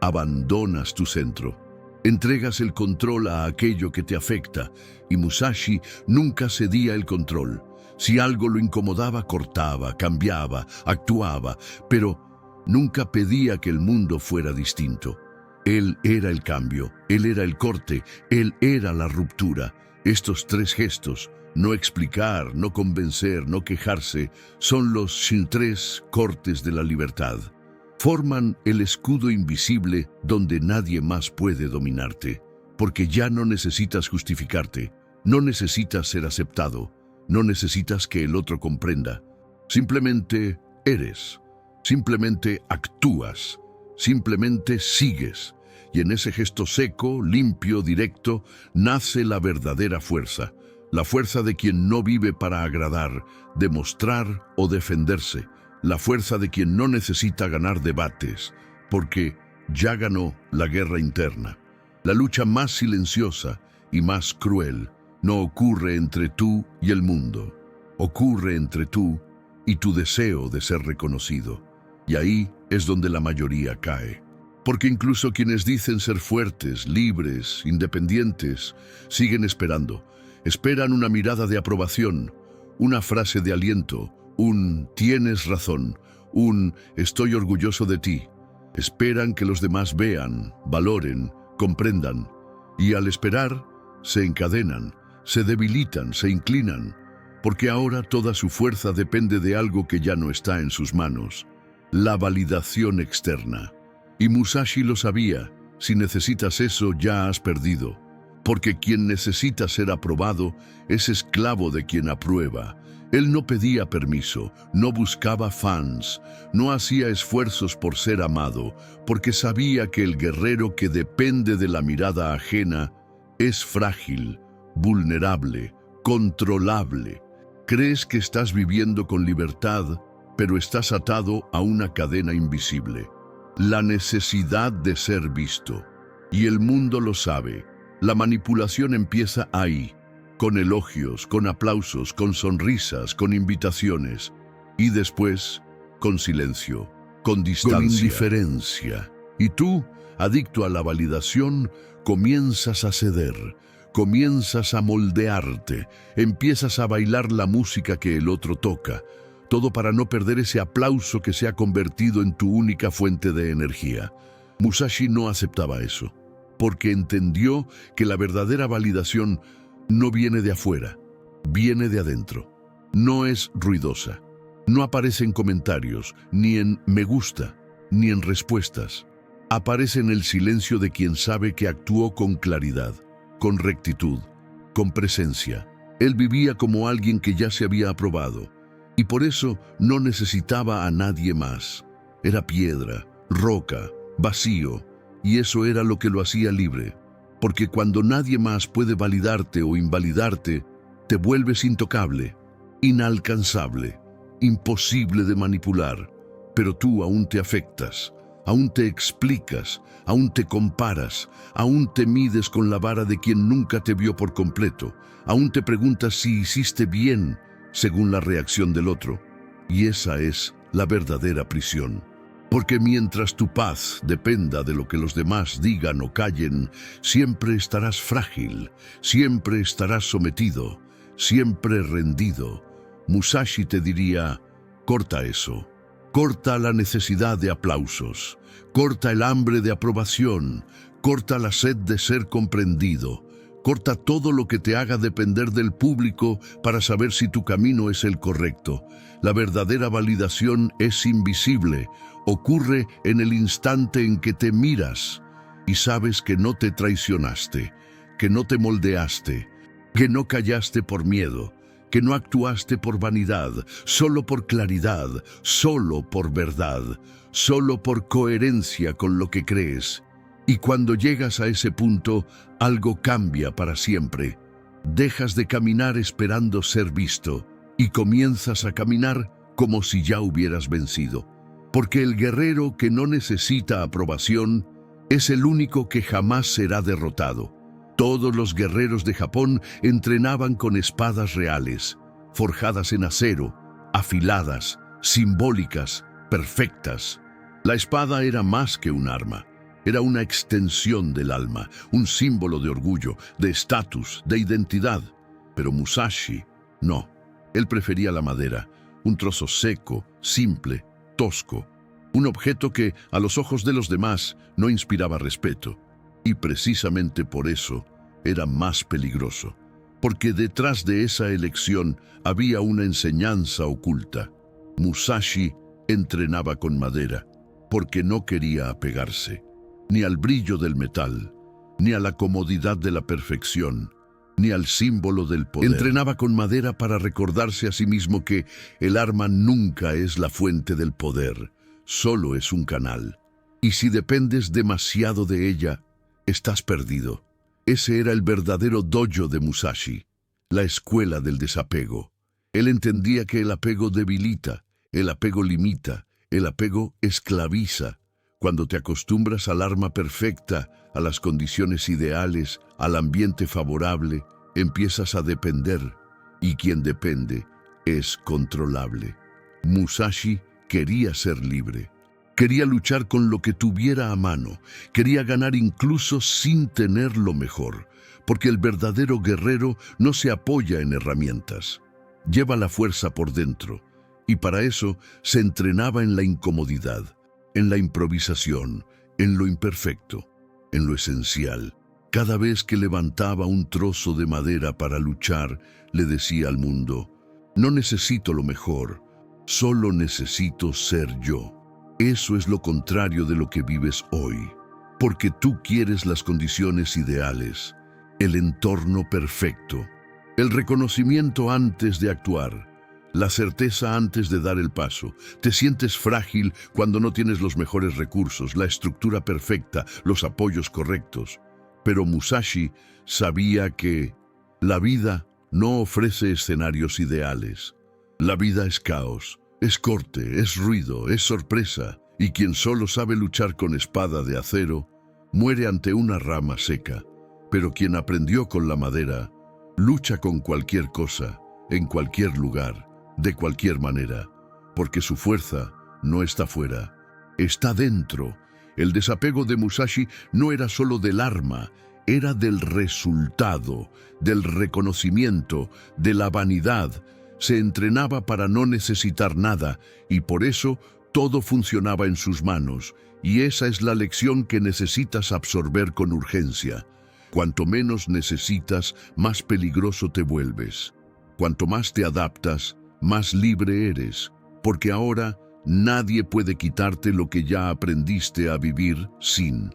abandonas tu centro. Entregas el control a aquello que te afecta, y Musashi nunca cedía el control. Si algo lo incomodaba, cortaba, cambiaba, actuaba, pero nunca pedía que el mundo fuera distinto. Él era el cambio, él era el corte, él era la ruptura. Estos 3 gestos, no explicar, no convencer, no quejarse, son los 3 cortes de la libertad. Forman el escudo invisible donde nadie más puede dominarte, porque ya no necesitas justificarte, no necesitas ser aceptado, no necesitas que el otro comprenda. Simplemente eres, simplemente actúas, simplemente sigues. Y en ese gesto seco, limpio, directo, nace la verdadera fuerza. La fuerza de quien no vive para agradar, demostrar o defenderse. La fuerza de quien no necesita ganar debates, porque ya ganó la guerra interna. La lucha más silenciosa y más cruel no ocurre entre tú y el mundo. Ocurre entre tú y tu deseo de ser reconocido. Y ahí es donde la mayoría cae. Porque incluso quienes dicen ser fuertes, libres, independientes, siguen esperando. Esperan una mirada de aprobación, una frase de aliento, un «tienes razón», un «estoy orgulloso de ti». Esperan que los demás vean, valoren, comprendan. Y al esperar, se encadenan, se debilitan, se inclinan, porque ahora toda su fuerza depende de algo que ya no está en sus manos, la validación externa. Y Musashi lo sabía, si necesitas eso ya has perdido, porque quien necesita ser aprobado es esclavo de quien aprueba. Él no pedía permiso, no buscaba fans, no hacía esfuerzos por ser amado, porque sabía que el guerrero que depende de la mirada ajena es frágil, vulnerable, controlable. Crees que estás viviendo con libertad, pero estás atado a una cadena invisible. La necesidad de ser visto. Y el mundo lo sabe. La manipulación empieza ahí, con elogios, con aplausos, con sonrisas, con invitaciones. Y después, con silencio, con distancia, con indiferencia. Y tú, adicto a la validación, comienzas a ceder, comienzas a moldearte, empiezas a bailar la música que el otro toca, todo para no perder ese aplauso que se ha convertido en tu única fuente de energía. Musashi no aceptaba eso, porque entendió que la verdadera validación no viene de afuera, viene de adentro. No es ruidosa, no aparece en comentarios, ni en me gusta, ni en respuestas. Aparece en el silencio de quien sabe que actuó con claridad, con rectitud, con presencia. Él vivía como alguien que ya se había aprobado, y por eso no necesitaba a nadie más. Era piedra, roca, vacío, y eso era lo que lo hacía libre. Porque cuando nadie más puede validarte o invalidarte, te vuelves intocable, inalcanzable, imposible de manipular. Pero tú aún te afectas, aún te explicas, aún te comparas, aún te mides con la vara de quien nunca te vio por completo, aún te preguntas si hiciste bien según la reacción del otro. Y esa es la verdadera prisión. Porque mientras tu paz dependa de lo que los demás digan o callen, siempre estarás frágil, siempre estarás sometido, siempre rendido. Musashi te diría, corta eso, corta la necesidad de aplausos, corta el hambre de aprobación, corta la sed de ser comprendido, corta todo lo que te haga depender del público para saber si tu camino es el correcto. La verdadera validación es invisible, ocurre en el instante en que te miras y sabes que no te traicionaste, que no te moldeaste, que no callaste por miedo, que no actuaste por vanidad, solo por claridad, solo por verdad, solo por coherencia con lo que crees. Y cuando llegas a ese punto, algo cambia para siempre. Dejas de caminar esperando ser visto y comienzas a caminar como si ya hubieras vencido. Porque el guerrero que no necesita aprobación es el único que jamás será derrotado. Todos los guerreros de Japón entrenaban con espadas reales, forjadas en acero, afiladas, simbólicas, perfectas. La espada era más que un arma. Era una extensión del alma, un símbolo de orgullo, de estatus, de identidad. Pero Musashi, no. Él prefería la madera, un trozo seco, simple, tosco. Un objeto que, a los ojos de los demás, no inspiraba respeto. Y precisamente por eso era más peligroso. Porque detrás de esa elección había una enseñanza oculta. Musashi entrenaba con madera, porque no quería apegarse ni al brillo del metal, ni a la comodidad de la perfección, ni al símbolo del poder. Entrenaba con madera para recordarse a sí mismo que el arma nunca es la fuente del poder, solo es un canal. Y si dependes demasiado de ella, estás perdido. Ese era el verdadero dojo de Musashi, la escuela del desapego. Él entendía que el apego debilita, el apego limita, el apego esclaviza. Cuando te acostumbras al arma perfecta, a las condiciones ideales, al ambiente favorable, empiezas a depender, y quien depende es controlable. Musashi quería ser libre. Quería luchar con lo que tuviera a mano, quería ganar incluso sin tener lo mejor, porque el verdadero guerrero no se apoya en herramientas, lleva la fuerza por dentro, y para eso se entrenaba en la incomodidad, en la improvisación, en lo imperfecto, en lo esencial. Cada vez que levantaba un trozo de madera para luchar, le decía al mundo: no necesito lo mejor, solo necesito ser yo. Eso es lo contrario de lo que vives hoy, porque tú quieres las condiciones ideales, el entorno perfecto, el reconocimiento antes de actuar, la certeza antes de dar el paso. Te sientes frágil cuando no tienes los mejores recursos, la estructura perfecta, los apoyos correctos. Pero Musashi sabía que la vida no ofrece escenarios ideales. La vida es caos, es corte, es ruido, es sorpresa, y quien solo sabe luchar con espada de acero, muere ante una rama seca. Pero quien aprendió con la madera, lucha con cualquier cosa, en cualquier lugar, de cualquier manera, porque su fuerza no está fuera, está dentro. El desapego de Musashi no era solo del arma, era del resultado, del reconocimiento, de la vanidad. Se entrenaba para no necesitar nada, y por eso todo funcionaba en sus manos, y esa es la lección que necesitas absorber con urgencia. Cuanto menos necesitas, más peligroso te vuelves. Cuanto más te adaptas, más libre eres, porque ahora nadie puede quitarte lo que ya aprendiste a vivir sin.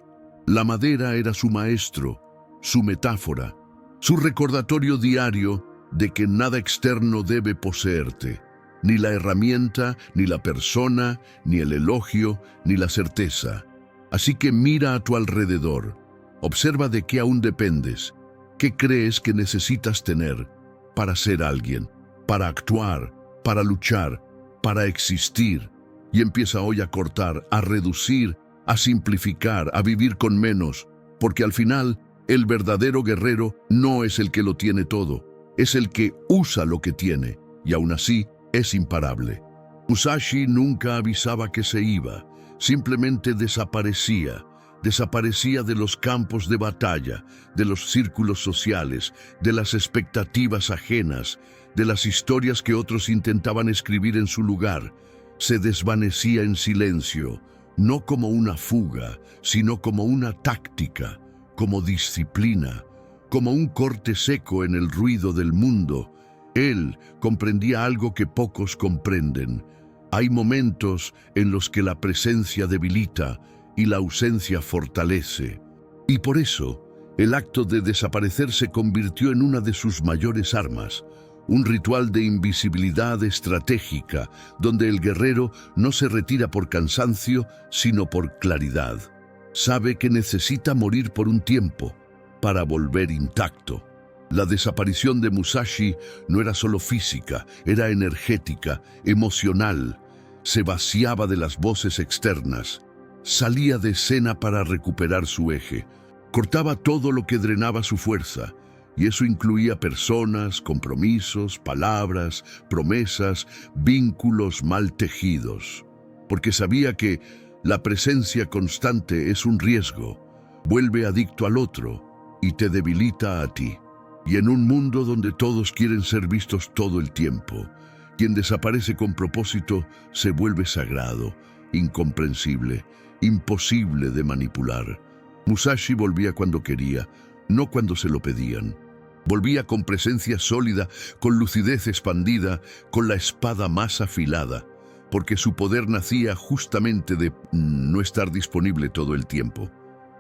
La madera era su maestro, su metáfora, su recordatorio diario de que nada externo debe poseerte, ni la herramienta, ni la persona, ni el elogio, ni la certeza. Así que mira a tu alrededor, observa de qué aún dependes, qué crees que necesitas tener para ser alguien, para actuar, para luchar, para existir, y empieza hoy a cortar, a reducir, a simplificar, a vivir con menos, porque al final el verdadero guerrero no es el que lo tiene todo, es el que usa lo que tiene, y aún así es imparable. Musashi nunca avisaba que se iba, simplemente desaparecía. Desaparecía de los campos de batalla, de los círculos sociales, de las expectativas ajenas, de las historias que otros intentaban escribir en su lugar. Se desvanecía en silencio, no como una fuga, sino como una táctica, como disciplina, como un corte seco en el ruido del mundo. Él comprendía algo que pocos comprenden. Hay momentos en los que la presencia debilita y la ausencia fortalece. Y por eso, el acto de desaparecer se convirtió en una de sus mayores armas, un ritual de invisibilidad estratégica, donde el guerrero no se retira por cansancio, sino por claridad. Sabe que necesita morir por un tiempo, para volver intacto. La desaparición de Musashi no era solo física, era energética, emocional. Se vaciaba de las voces externas. Salía de escena para recuperar su eje. Cortaba todo lo que drenaba su fuerza, y eso incluía personas, compromisos, palabras, promesas, vínculos mal tejidos. Porque sabía que la presencia constante es un riesgo, vuelve adicto al otro y te debilita a ti. Y en un mundo donde todos quieren ser vistos todo el tiempo, quien desaparece con propósito se vuelve sagrado, incomprensible, imposible de manipular. Musashi volvía cuando quería, no cuando se lo pedían. Volvía con presencia sólida, con lucidez expandida, con la espada más afilada, porque su poder nacía justamente de no estar disponible todo el tiempo.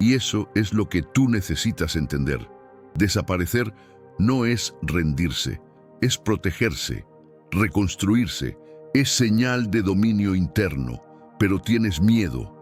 Y eso es lo que tú necesitas entender. Desaparecer no es rendirse, es protegerse, reconstruirse, es señal de dominio interno, pero tienes miedo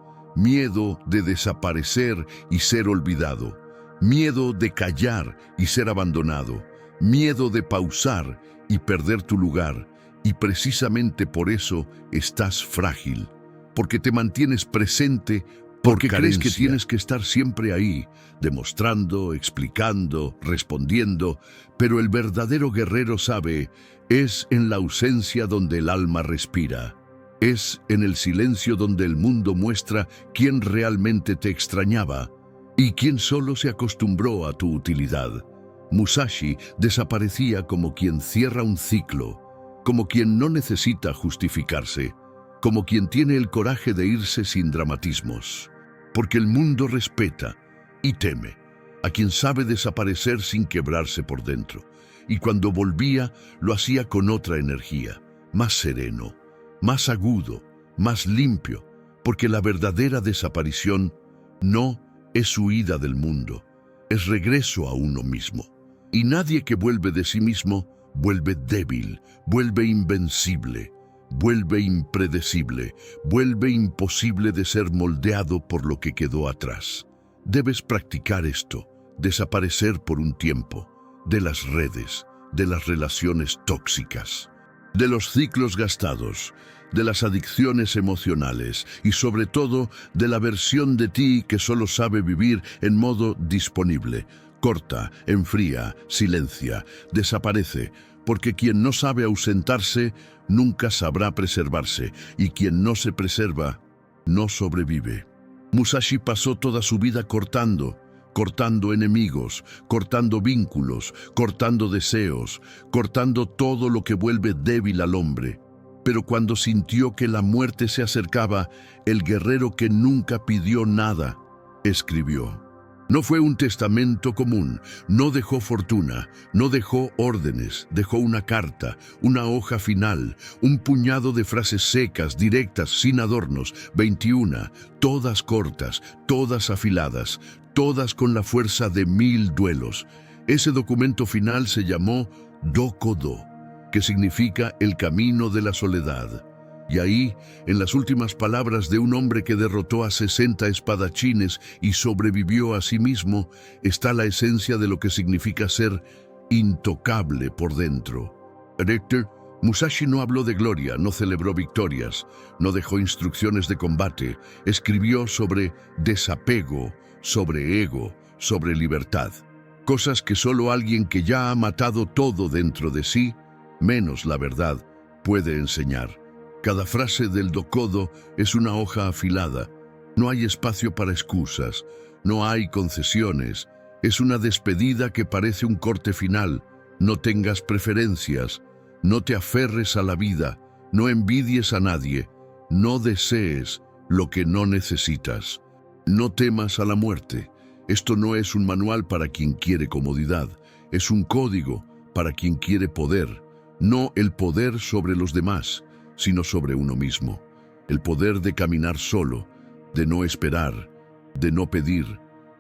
de desaparecer y ser olvidado, miedo de callar y ser abandonado, miedo de pausar y perder tu lugar, y precisamente por eso estás frágil, porque te mantienes presente, porque crees que tienes que estar siempre ahí, demostrando, explicando, respondiendo, pero el verdadero guerrero sabe, es en la ausencia donde el alma respira. Es en el silencio donde el mundo muestra quién realmente te extrañaba y quién solo se acostumbró a tu utilidad. Musashi desaparecía como quien cierra un ciclo, como quien no necesita justificarse, como quien tiene el coraje de irse sin dramatismos. Porque el mundo respeta y teme a quien sabe desaparecer sin quebrarse por dentro. Y cuando volvía, lo hacía con otra energía, más sereno, más agudo, más limpio, porque la verdadera desaparición no es huida del mundo, es regreso a uno mismo. Y nadie que vuelve de sí mismo vuelve débil, vuelve invencible, vuelve impredecible, vuelve imposible de ser moldeado por lo que quedó atrás. Debes practicar esto, desaparecer por un tiempo, de las redes, de las relaciones tóxicas, de los ciclos gastados, de las adicciones emocionales y sobre todo de la versión de ti que solo sabe vivir en modo disponible. Corta, enfría, silencia, desaparece, porque quien no sabe ausentarse nunca sabrá preservarse, y quien no se preserva no sobrevive. Musashi pasó toda su vida cortando enemigos, cortando vínculos, cortando deseos, cortando todo lo que vuelve débil al hombre. Pero cuando sintió que la muerte se acercaba, el guerrero que nunca pidió nada, escribió. No fue un testamento común, no dejó fortuna, no dejó órdenes, dejó una carta, una hoja final, un puñado de frases secas, directas, sin adornos, 21, todas cortas, todas afiladas, todas con la fuerza de 1000 duelos. Ese documento final se llamó Dokodo, que significa el camino de la soledad. Y ahí, en las últimas palabras de un hombre que derrotó a 60 espadachines y sobrevivió a sí mismo, está la esencia de lo que significa ser intocable por dentro. Héctor, Musashi no habló de gloria, no celebró victorias, no dejó instrucciones de combate, escribió sobre desapego, sobre ego, sobre libertad. Cosas que solo alguien que ya ha matado todo dentro de sí, menos la verdad, puede enseñar. Cada frase del Dokodo es una hoja afilada. No hay espacio para excusas, no hay concesiones. Es una despedida que parece un corte final. No tengas preferencias, no te aferres a la vida, no envidies a nadie, no desees lo que no necesitas. No temas a la muerte. Esto no es un manual para quien quiere comodidad, es un código para quien quiere poder. No el poder sobre los demás, sino sobre uno mismo. El poder de caminar solo, de no esperar, de no pedir,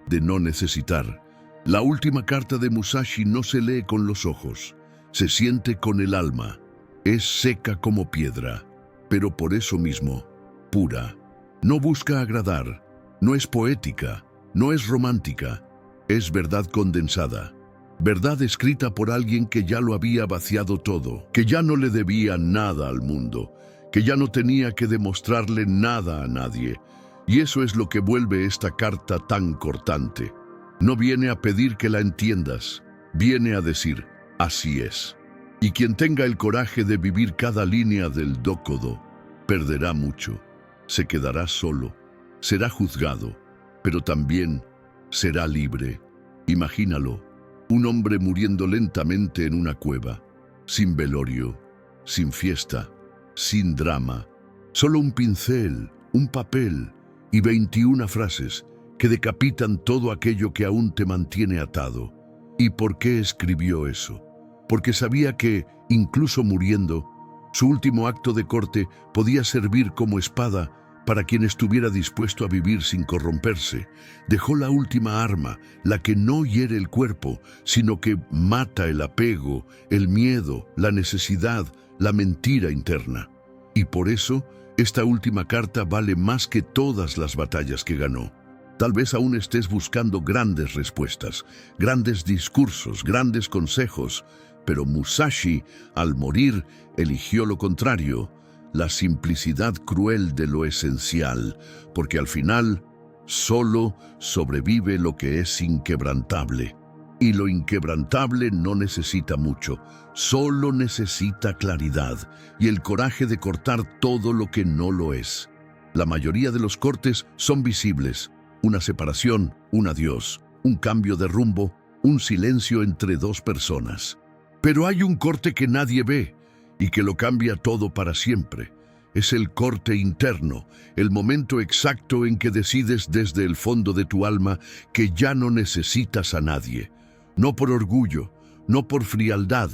de no necesitar. La última carta de Musashi no se lee con los ojos, se siente con el alma. Es seca como piedra, pero por eso mismo, pura. No busca agradar, no es poética, no es romántica, es verdad condensada. Verdad escrita por alguien que ya lo había vaciado todo, que ya no le debía nada al mundo, que ya no tenía que demostrarle nada a nadie. Y eso es lo que vuelve esta carta tan cortante. No viene a pedir que la entiendas, viene a decir, así es. Y quien tenga el coraje de vivir cada línea del Dokodo, perderá mucho, se quedará solo, será juzgado, pero también será libre. Imagínalo. Un hombre muriendo lentamente en una cueva, sin velorio, sin fiesta, sin drama, solo un pincel, un papel y 21 frases que decapitan todo aquello que aún te mantiene atado. ¿Y por qué escribió eso? Porque sabía que, incluso muriendo, su último acto de corte podía servir como espada para quien estuviera dispuesto a vivir sin corromperse. Dejó la última arma, la que no hiere el cuerpo, sino que mata el apego, el miedo, la necesidad, la mentira interna. Y por eso, esta última carta vale más que todas las batallas que ganó. Tal vez aún estés buscando grandes respuestas, grandes discursos, grandes consejos, pero Musashi, al morir, eligió lo contrario, la simplicidad cruel de lo esencial, porque al final solo sobrevive lo que es inquebrantable. Y lo inquebrantable no necesita mucho, solo necesita claridad y el coraje de cortar todo lo que no lo es. La mayoría de los cortes son visibles: una separación, un adiós, un cambio de rumbo, un silencio entre dos personas. Pero hay un corte que nadie ve y que lo cambia todo para siempre. Es el corte interno, el momento exacto en que decides desde el fondo de tu alma que ya no necesitas a nadie. No por orgullo, no por frialdad,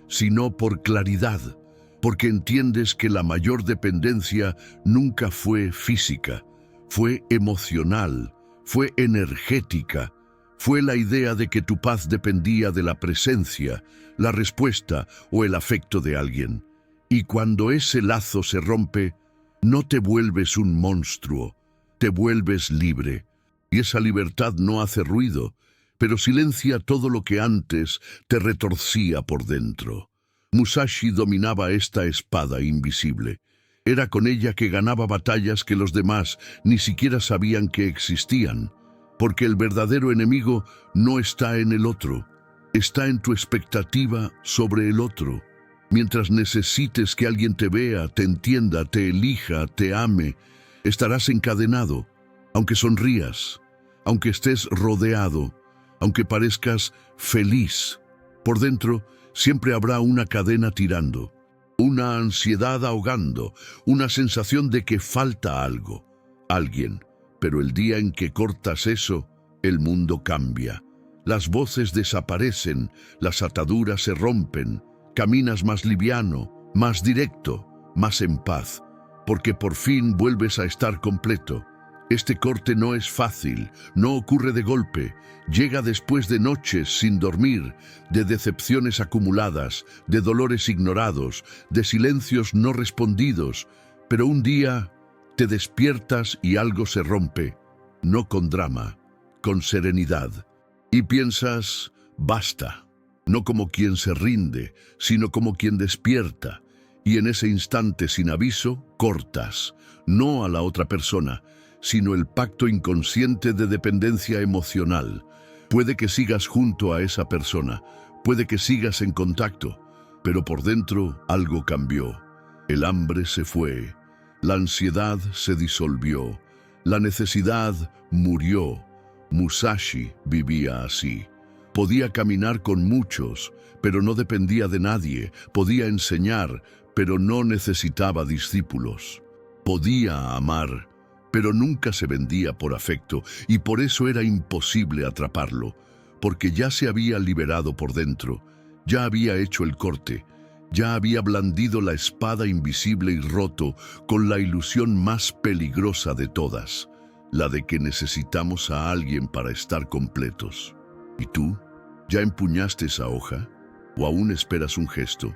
sino por claridad, porque entiendes que la mayor dependencia nunca fue física, fue emocional, fue energética, fue la idea de que tu paz dependía de la presencia, la respuesta o el afecto de alguien. Y cuando ese lazo se rompe, no te vuelves un monstruo, te vuelves libre. Y esa libertad no hace ruido, pero silencia todo lo que antes te retorcía por dentro. Musashi dominaba esta espada invisible. Era con ella que ganaba batallas que los demás ni siquiera sabían que existían, porque el verdadero enemigo no está en el otro, está en tu expectativa sobre el otro. Mientras necesites que alguien te vea, te entienda, te elija, te ame, estarás encadenado, aunque sonrías, aunque estés rodeado, aunque parezcas feliz. Por dentro siempre habrá una cadena tirando, una ansiedad ahogando, una sensación de que falta algo, alguien. Pero el día en que cortas eso, el mundo cambia. Las voces desaparecen, las ataduras se rompen, caminas más liviano, más directo, más en paz, porque por fin vuelves a estar completo. Este corte no es fácil, no ocurre de golpe, llega después de noches sin dormir, de decepciones acumuladas, de dolores ignorados, de silencios no respondidos, pero un día te despiertas y algo se rompe, no con drama, con serenidad, y piensas, basta, no como quien se rinde, sino como quien despierta, y en ese instante sin aviso, cortas, no a la otra persona, sino el pacto inconsciente de dependencia emocional. Puede que sigas junto a esa persona, puede que sigas en contacto, pero por dentro algo cambió. El hambre se fue, la ansiedad se disolvió, la necesidad murió. Musashi vivía así. Podía caminar con muchos, pero no dependía de nadie. Podía enseñar, pero no necesitaba discípulos. Podía amar, pero nunca se vendía por afecto, y por eso era imposible atraparlo, porque ya se había liberado por dentro, ya había hecho el corte, ya había blandido la espada invisible y roto con la ilusión más peligrosa de todas, la de que necesitamos a alguien para estar completos. ¿Y tú? ¿Ya empuñaste esa hoja? ¿O aún esperas un gesto,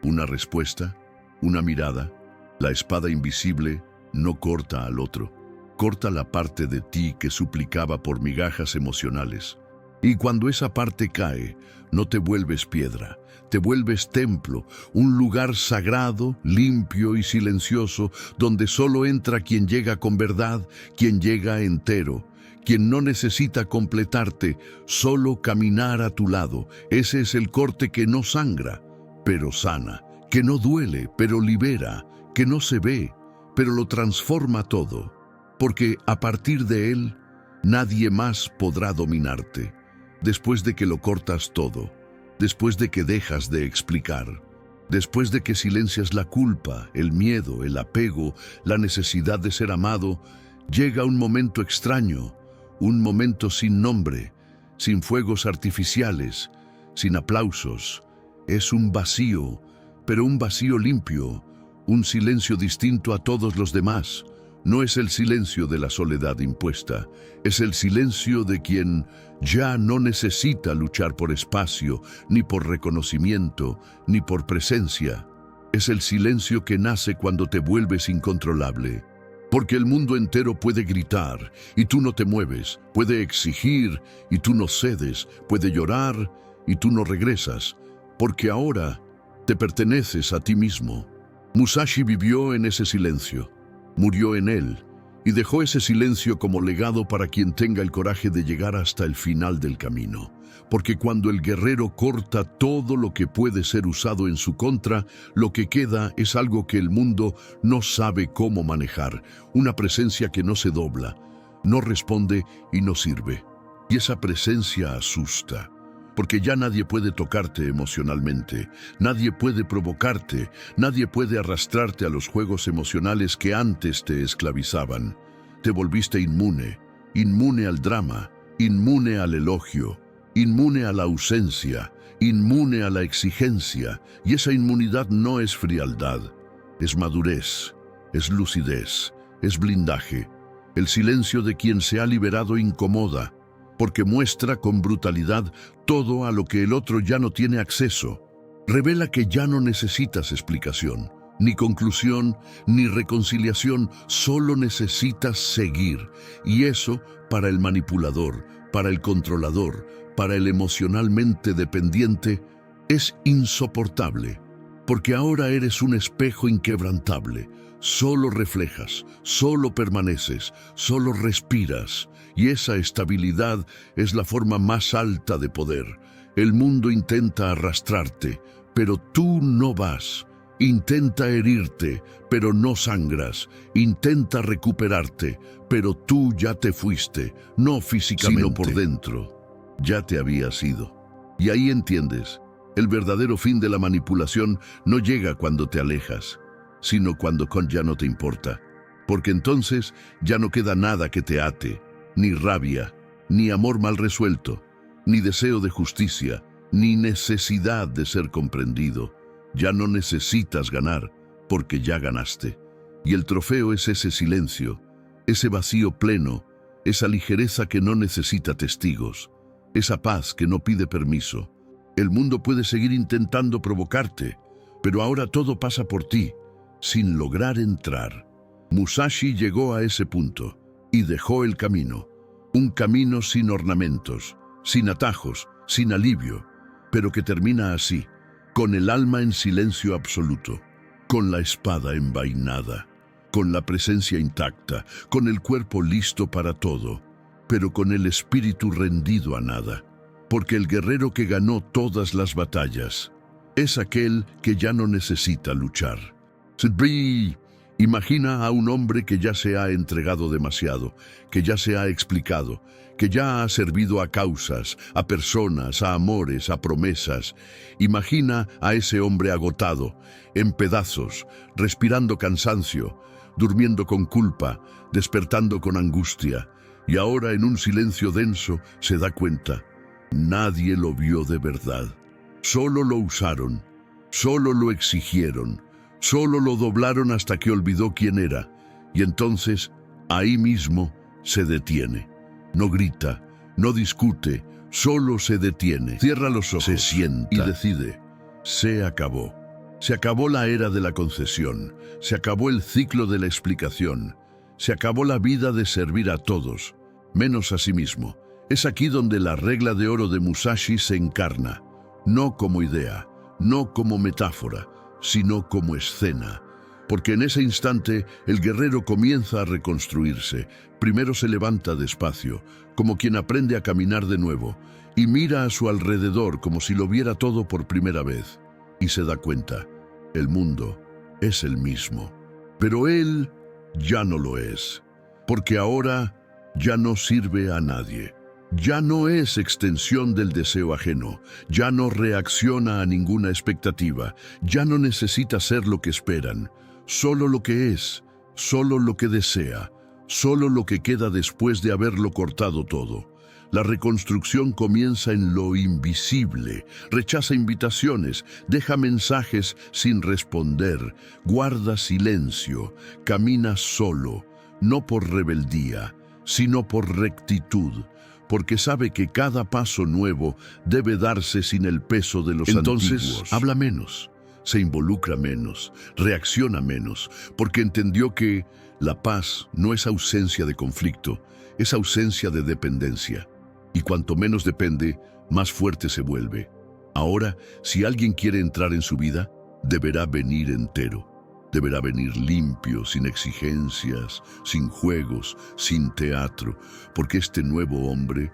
una respuesta, una mirada? La espada invisible no corta al otro, corta la parte de ti que suplicaba por migajas emocionales. Y cuando esa parte cae, no te vuelves piedra, te vuelves templo, un lugar sagrado, limpio y silencioso, donde solo entra quien llega con verdad, quien llega entero, quien no necesita completarte, solo caminar a tu lado. Ese es el corte que no sangra, pero sana, que no duele, pero libera, que no se ve, pero lo transforma todo. Porque a partir de él, nadie más podrá dominarte. Después de que lo cortas todo, después de que dejas de explicar, después de que silencias la culpa, el miedo, el apego, la necesidad de ser amado, llega un momento extraño, un momento sin nombre, sin fuegos artificiales, sin aplausos. Es un vacío, pero un vacío limpio, un silencio distinto a todos los demás. No es el silencio de la soledad impuesta, es el silencio de quien ya no necesita luchar por espacio, ni por reconocimiento, ni por presencia. Es el silencio que nace cuando te vuelves incontrolable, Porque el mundo entero puede gritar y tú no te mueves, puede exigir y tú no cedes, puede llorar y tú no regresas, porque ahora te perteneces a ti mismo. Musashi vivió en ese silencio, murió en él y dejó ese silencio como legado para quien tenga el coraje de llegar hasta el final del camino. Porque cuando el guerrero corta todo lo que puede ser usado en su contra, lo que queda es algo que el mundo no sabe cómo manejar, una presencia que no se dobla, no responde y no sirve. Y esa presencia asusta, porque ya nadie puede tocarte emocionalmente, nadie puede provocarte, nadie puede arrastrarte a los juegos emocionales que antes te esclavizaban. Te volviste inmune, inmune al drama, inmune al elogio, inmune a la ausencia, inmune a la exigencia, y esa inmunidad no es frialdad, es madurez, es lucidez, es blindaje. El silencio de quien se ha liberado incomoda, porque muestra con brutalidad todo a lo que el otro ya no tiene acceso. Revela que ya no necesitas explicación, ni conclusión, ni reconciliación, solo necesitas seguir. Y eso, para el manipulador, para el controlador, para el emocionalmente dependiente, es insoportable, porque ahora eres un espejo inquebrantable. Solo reflejas, solo permaneces, solo respiras, y esa estabilidad es la forma más alta de poder. El mundo intenta arrastrarte, pero tú no vas. Intenta herirte, pero no sangras. Intenta recuperarte, pero tú ya te fuiste, no físicamente, sino por dentro. Ya te habías ido. Y ahí entiendes, el verdadero fin de la manipulación no llega cuando te alejas, sino cuando ya no te importa. Porque entonces ya no queda nada que te ate, ni rabia, ni amor mal resuelto, ni deseo de justicia, ni necesidad de ser comprendido. Ya no necesitas ganar, porque ya ganaste. Y el trofeo es ese silencio, ese vacío pleno, esa ligereza que no necesita testigos, esa paz que no pide permiso. El mundo puede seguir intentando provocarte, pero ahora todo pasa por ti, sin lograr entrar. Musashi llegó a ese punto y dejó el camino, un camino sin ornamentos, sin atajos, sin alivio, pero que termina así, con el alma en silencio absoluto, con la espada envainada, con la presencia intacta, con el cuerpo listo para todo, pero con el espíritu rendido a nada, porque el guerrero que ganó todas las batallas es aquel que ya no necesita luchar. Imagina a un hombre que ya se ha entregado demasiado, que ya se ha explicado, que ya ha servido a causas, a personas, a amores, a promesas. Imagina a ese hombre agotado, en pedazos, respirando cansancio, durmiendo con culpa, despertando con angustia, y ahora en un silencio denso se da cuenta. Nadie lo vio de verdad. Solo lo usaron, solo lo exigieron, solo lo doblaron hasta que olvidó quién era, y entonces, ahí mismo, se detiene. No grita, no discute, solo se detiene. Cierra los ojos, se sienta y decide. Se acabó. Se acabó la era de la concesión, se acabó el ciclo de la explicación, se acabó la vida de servir a todos, menos a sí mismo. Es aquí donde la regla de oro de Musashi se encarna, no como idea, no como metáfora, sino como escena. Porque en ese instante el guerrero comienza a reconstruirse. Primero se levanta despacio, como quien aprende a caminar de nuevo, y mira a su alrededor como si lo viera todo por primera vez. Y se da cuenta, el mundo es el mismo. Pero él ya no lo es, porque ahora ya no sirve a nadie. Ya no es extensión del deseo ajeno, ya no reacciona a ninguna expectativa, ya no necesita ser lo que esperan, solo lo que es, solo lo que desea, solo lo que queda después de haberlo cortado todo. La reconstrucción comienza en lo invisible, rechaza invitaciones, deja mensajes sin responder, guarda silencio, camina solo, no por rebeldía, sino por rectitud, porque sabe que cada paso nuevo debe darse sin el peso de los antiguos. Entonces, habla menos, se involucra menos, reacciona menos, porque entendió que la paz no es ausencia de conflicto, es ausencia de dependencia. Y cuanto menos depende, más fuerte se vuelve. Ahora, si alguien quiere entrar en su vida, deberá venir entero. Deberá venir limpio, sin exigencias, sin juegos, sin teatro, porque este nuevo hombre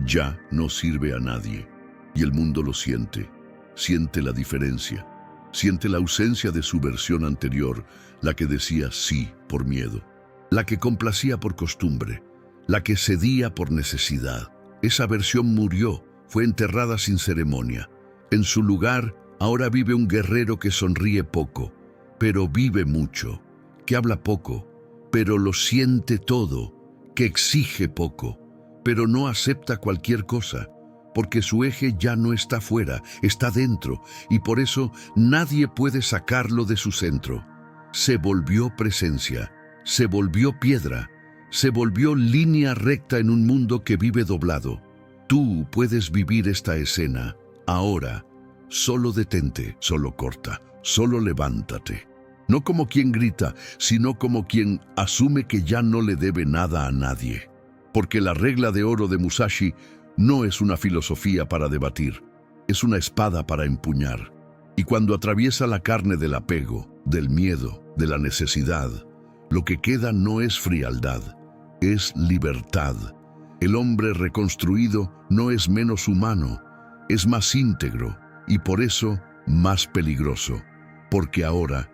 ya no sirve a nadie. Y el mundo lo siente, siente la diferencia, siente la ausencia de su versión anterior, la que decía sí por miedo, la que complacía por costumbre, la que cedía por necesidad. Esa versión murió, fue enterrada sin ceremonia. En su lugar, ahora vive un guerrero que sonríe poco, pero vive mucho, que habla poco, pero lo siente todo, que exige poco, pero no acepta cualquier cosa, porque su eje ya no está fuera, está dentro, y por eso nadie puede sacarlo de su centro. Se volvió presencia, se volvió piedra, se volvió línea recta en un mundo que vive doblado. Tú puedes vivir esta escena, ahora. Solo detente, solo corta, solo levántate. No como quien grita, sino como quien asume que ya no le debe nada a nadie. Porque la regla de oro de Musashi no es una filosofía para debatir, es una espada para empuñar. Y cuando atraviesa la carne del apego, del miedo, de la necesidad, lo que queda no es frialdad, es libertad. El hombre reconstruido no es menos humano, es más íntegro y por eso más peligroso, porque ahora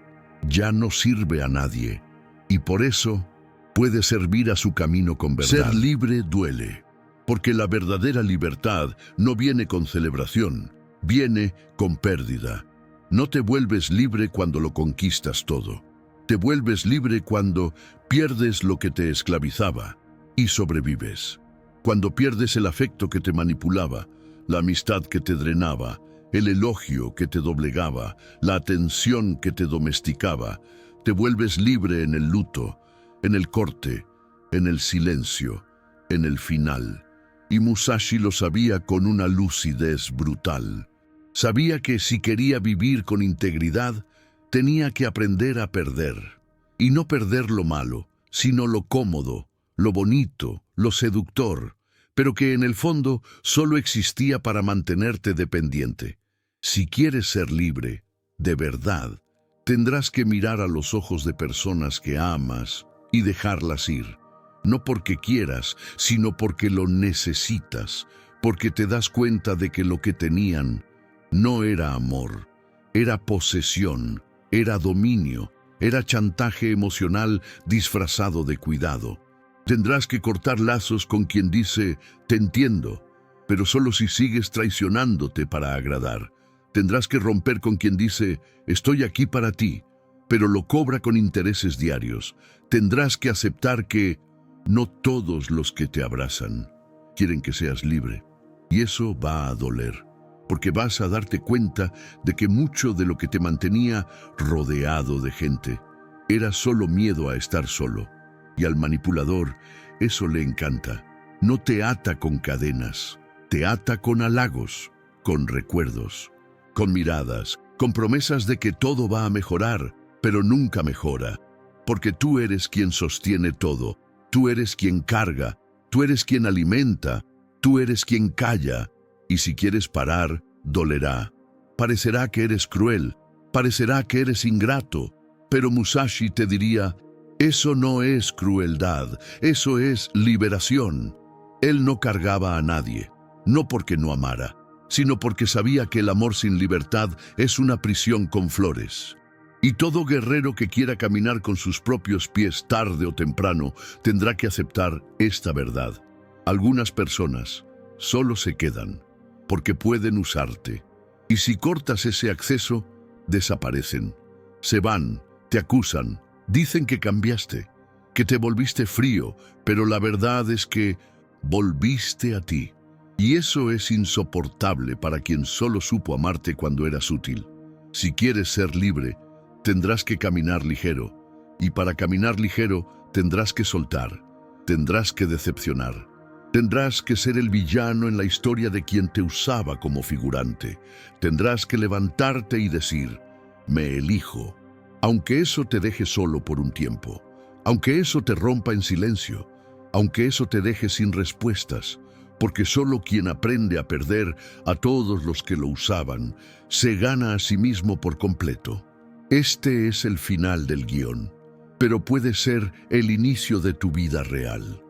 ya no sirve a nadie y por eso puede servir a su camino con verdad. Ser libre duele, porque la verdadera libertad no viene con celebración, viene con pérdida. No te vuelves libre cuando lo conquistas todo. Te vuelves libre cuando pierdes lo que te esclavizaba y sobrevives. Cuando pierdes el afecto que te manipulaba, la amistad que te drenaba, el elogio que te doblegaba, la atención que te domesticaba, te vuelves libre en el luto, en el corte, en el silencio, en el final. Y Musashi lo sabía con una lucidez brutal. Sabía que si quería vivir con integridad, tenía que aprender a perder. Y no perder lo malo, sino lo cómodo, lo bonito, lo seductor, pero que en el fondo solo existía para mantenerte dependiente. Si quieres ser libre, de verdad, tendrás que mirar a los ojos de personas que amas y dejarlas ir. No porque quieras, sino porque lo necesitas, porque te das cuenta de que lo que tenían no era amor, era posesión, era dominio, era chantaje emocional disfrazado de cuidado. Tendrás que cortar lazos con quien dice, te entiendo, pero solo si sigues traicionándote para agradar. Tendrás que romper con quien dice, estoy aquí para ti, pero lo cobra con intereses diarios. Tendrás que aceptar que no todos los que te abrazan quieren que seas libre. Y eso va a doler, porque vas a darte cuenta de que mucho de lo que te mantenía rodeado de gente era solo miedo a estar solo. Y al manipulador eso le encanta. No te ata con cadenas, te ata con halagos, con recuerdos, con miradas, con promesas de que todo va a mejorar, pero nunca mejora. Porque tú eres quien sostiene todo, tú eres quien carga, tú eres quien alimenta, tú eres quien calla. Y si quieres parar, dolerá. Parecerá que eres cruel, parecerá que eres ingrato, pero Musashi te diría, eso no es crueldad, eso es liberación. Él no cargaba a nadie, no porque no amara, sino porque sabía que el amor sin libertad es una prisión con flores. Y todo guerrero que quiera caminar con sus propios pies tarde o temprano tendrá que aceptar esta verdad. Algunas personas solo se quedan porque pueden usarte. Y si cortas ese acceso, desaparecen. Se van, te acusan, dicen que cambiaste, que te volviste frío, pero la verdad es que volviste a ti. Y eso es insoportable para quien solo supo amarte cuando eras útil. Si quieres ser libre, tendrás que caminar ligero. Y para caminar ligero, tendrás que soltar, tendrás que decepcionar. Tendrás que ser el villano en la historia de quien te usaba como figurante. Tendrás que levantarte y decir, me elijo. Aunque eso te deje solo por un tiempo, aunque eso te rompa en silencio, aunque eso te deje sin respuestas, porque solo quien aprende a perder a todos los que lo usaban, se gana a sí mismo por completo. Este es el final del guión, pero puede ser el inicio de tu vida real.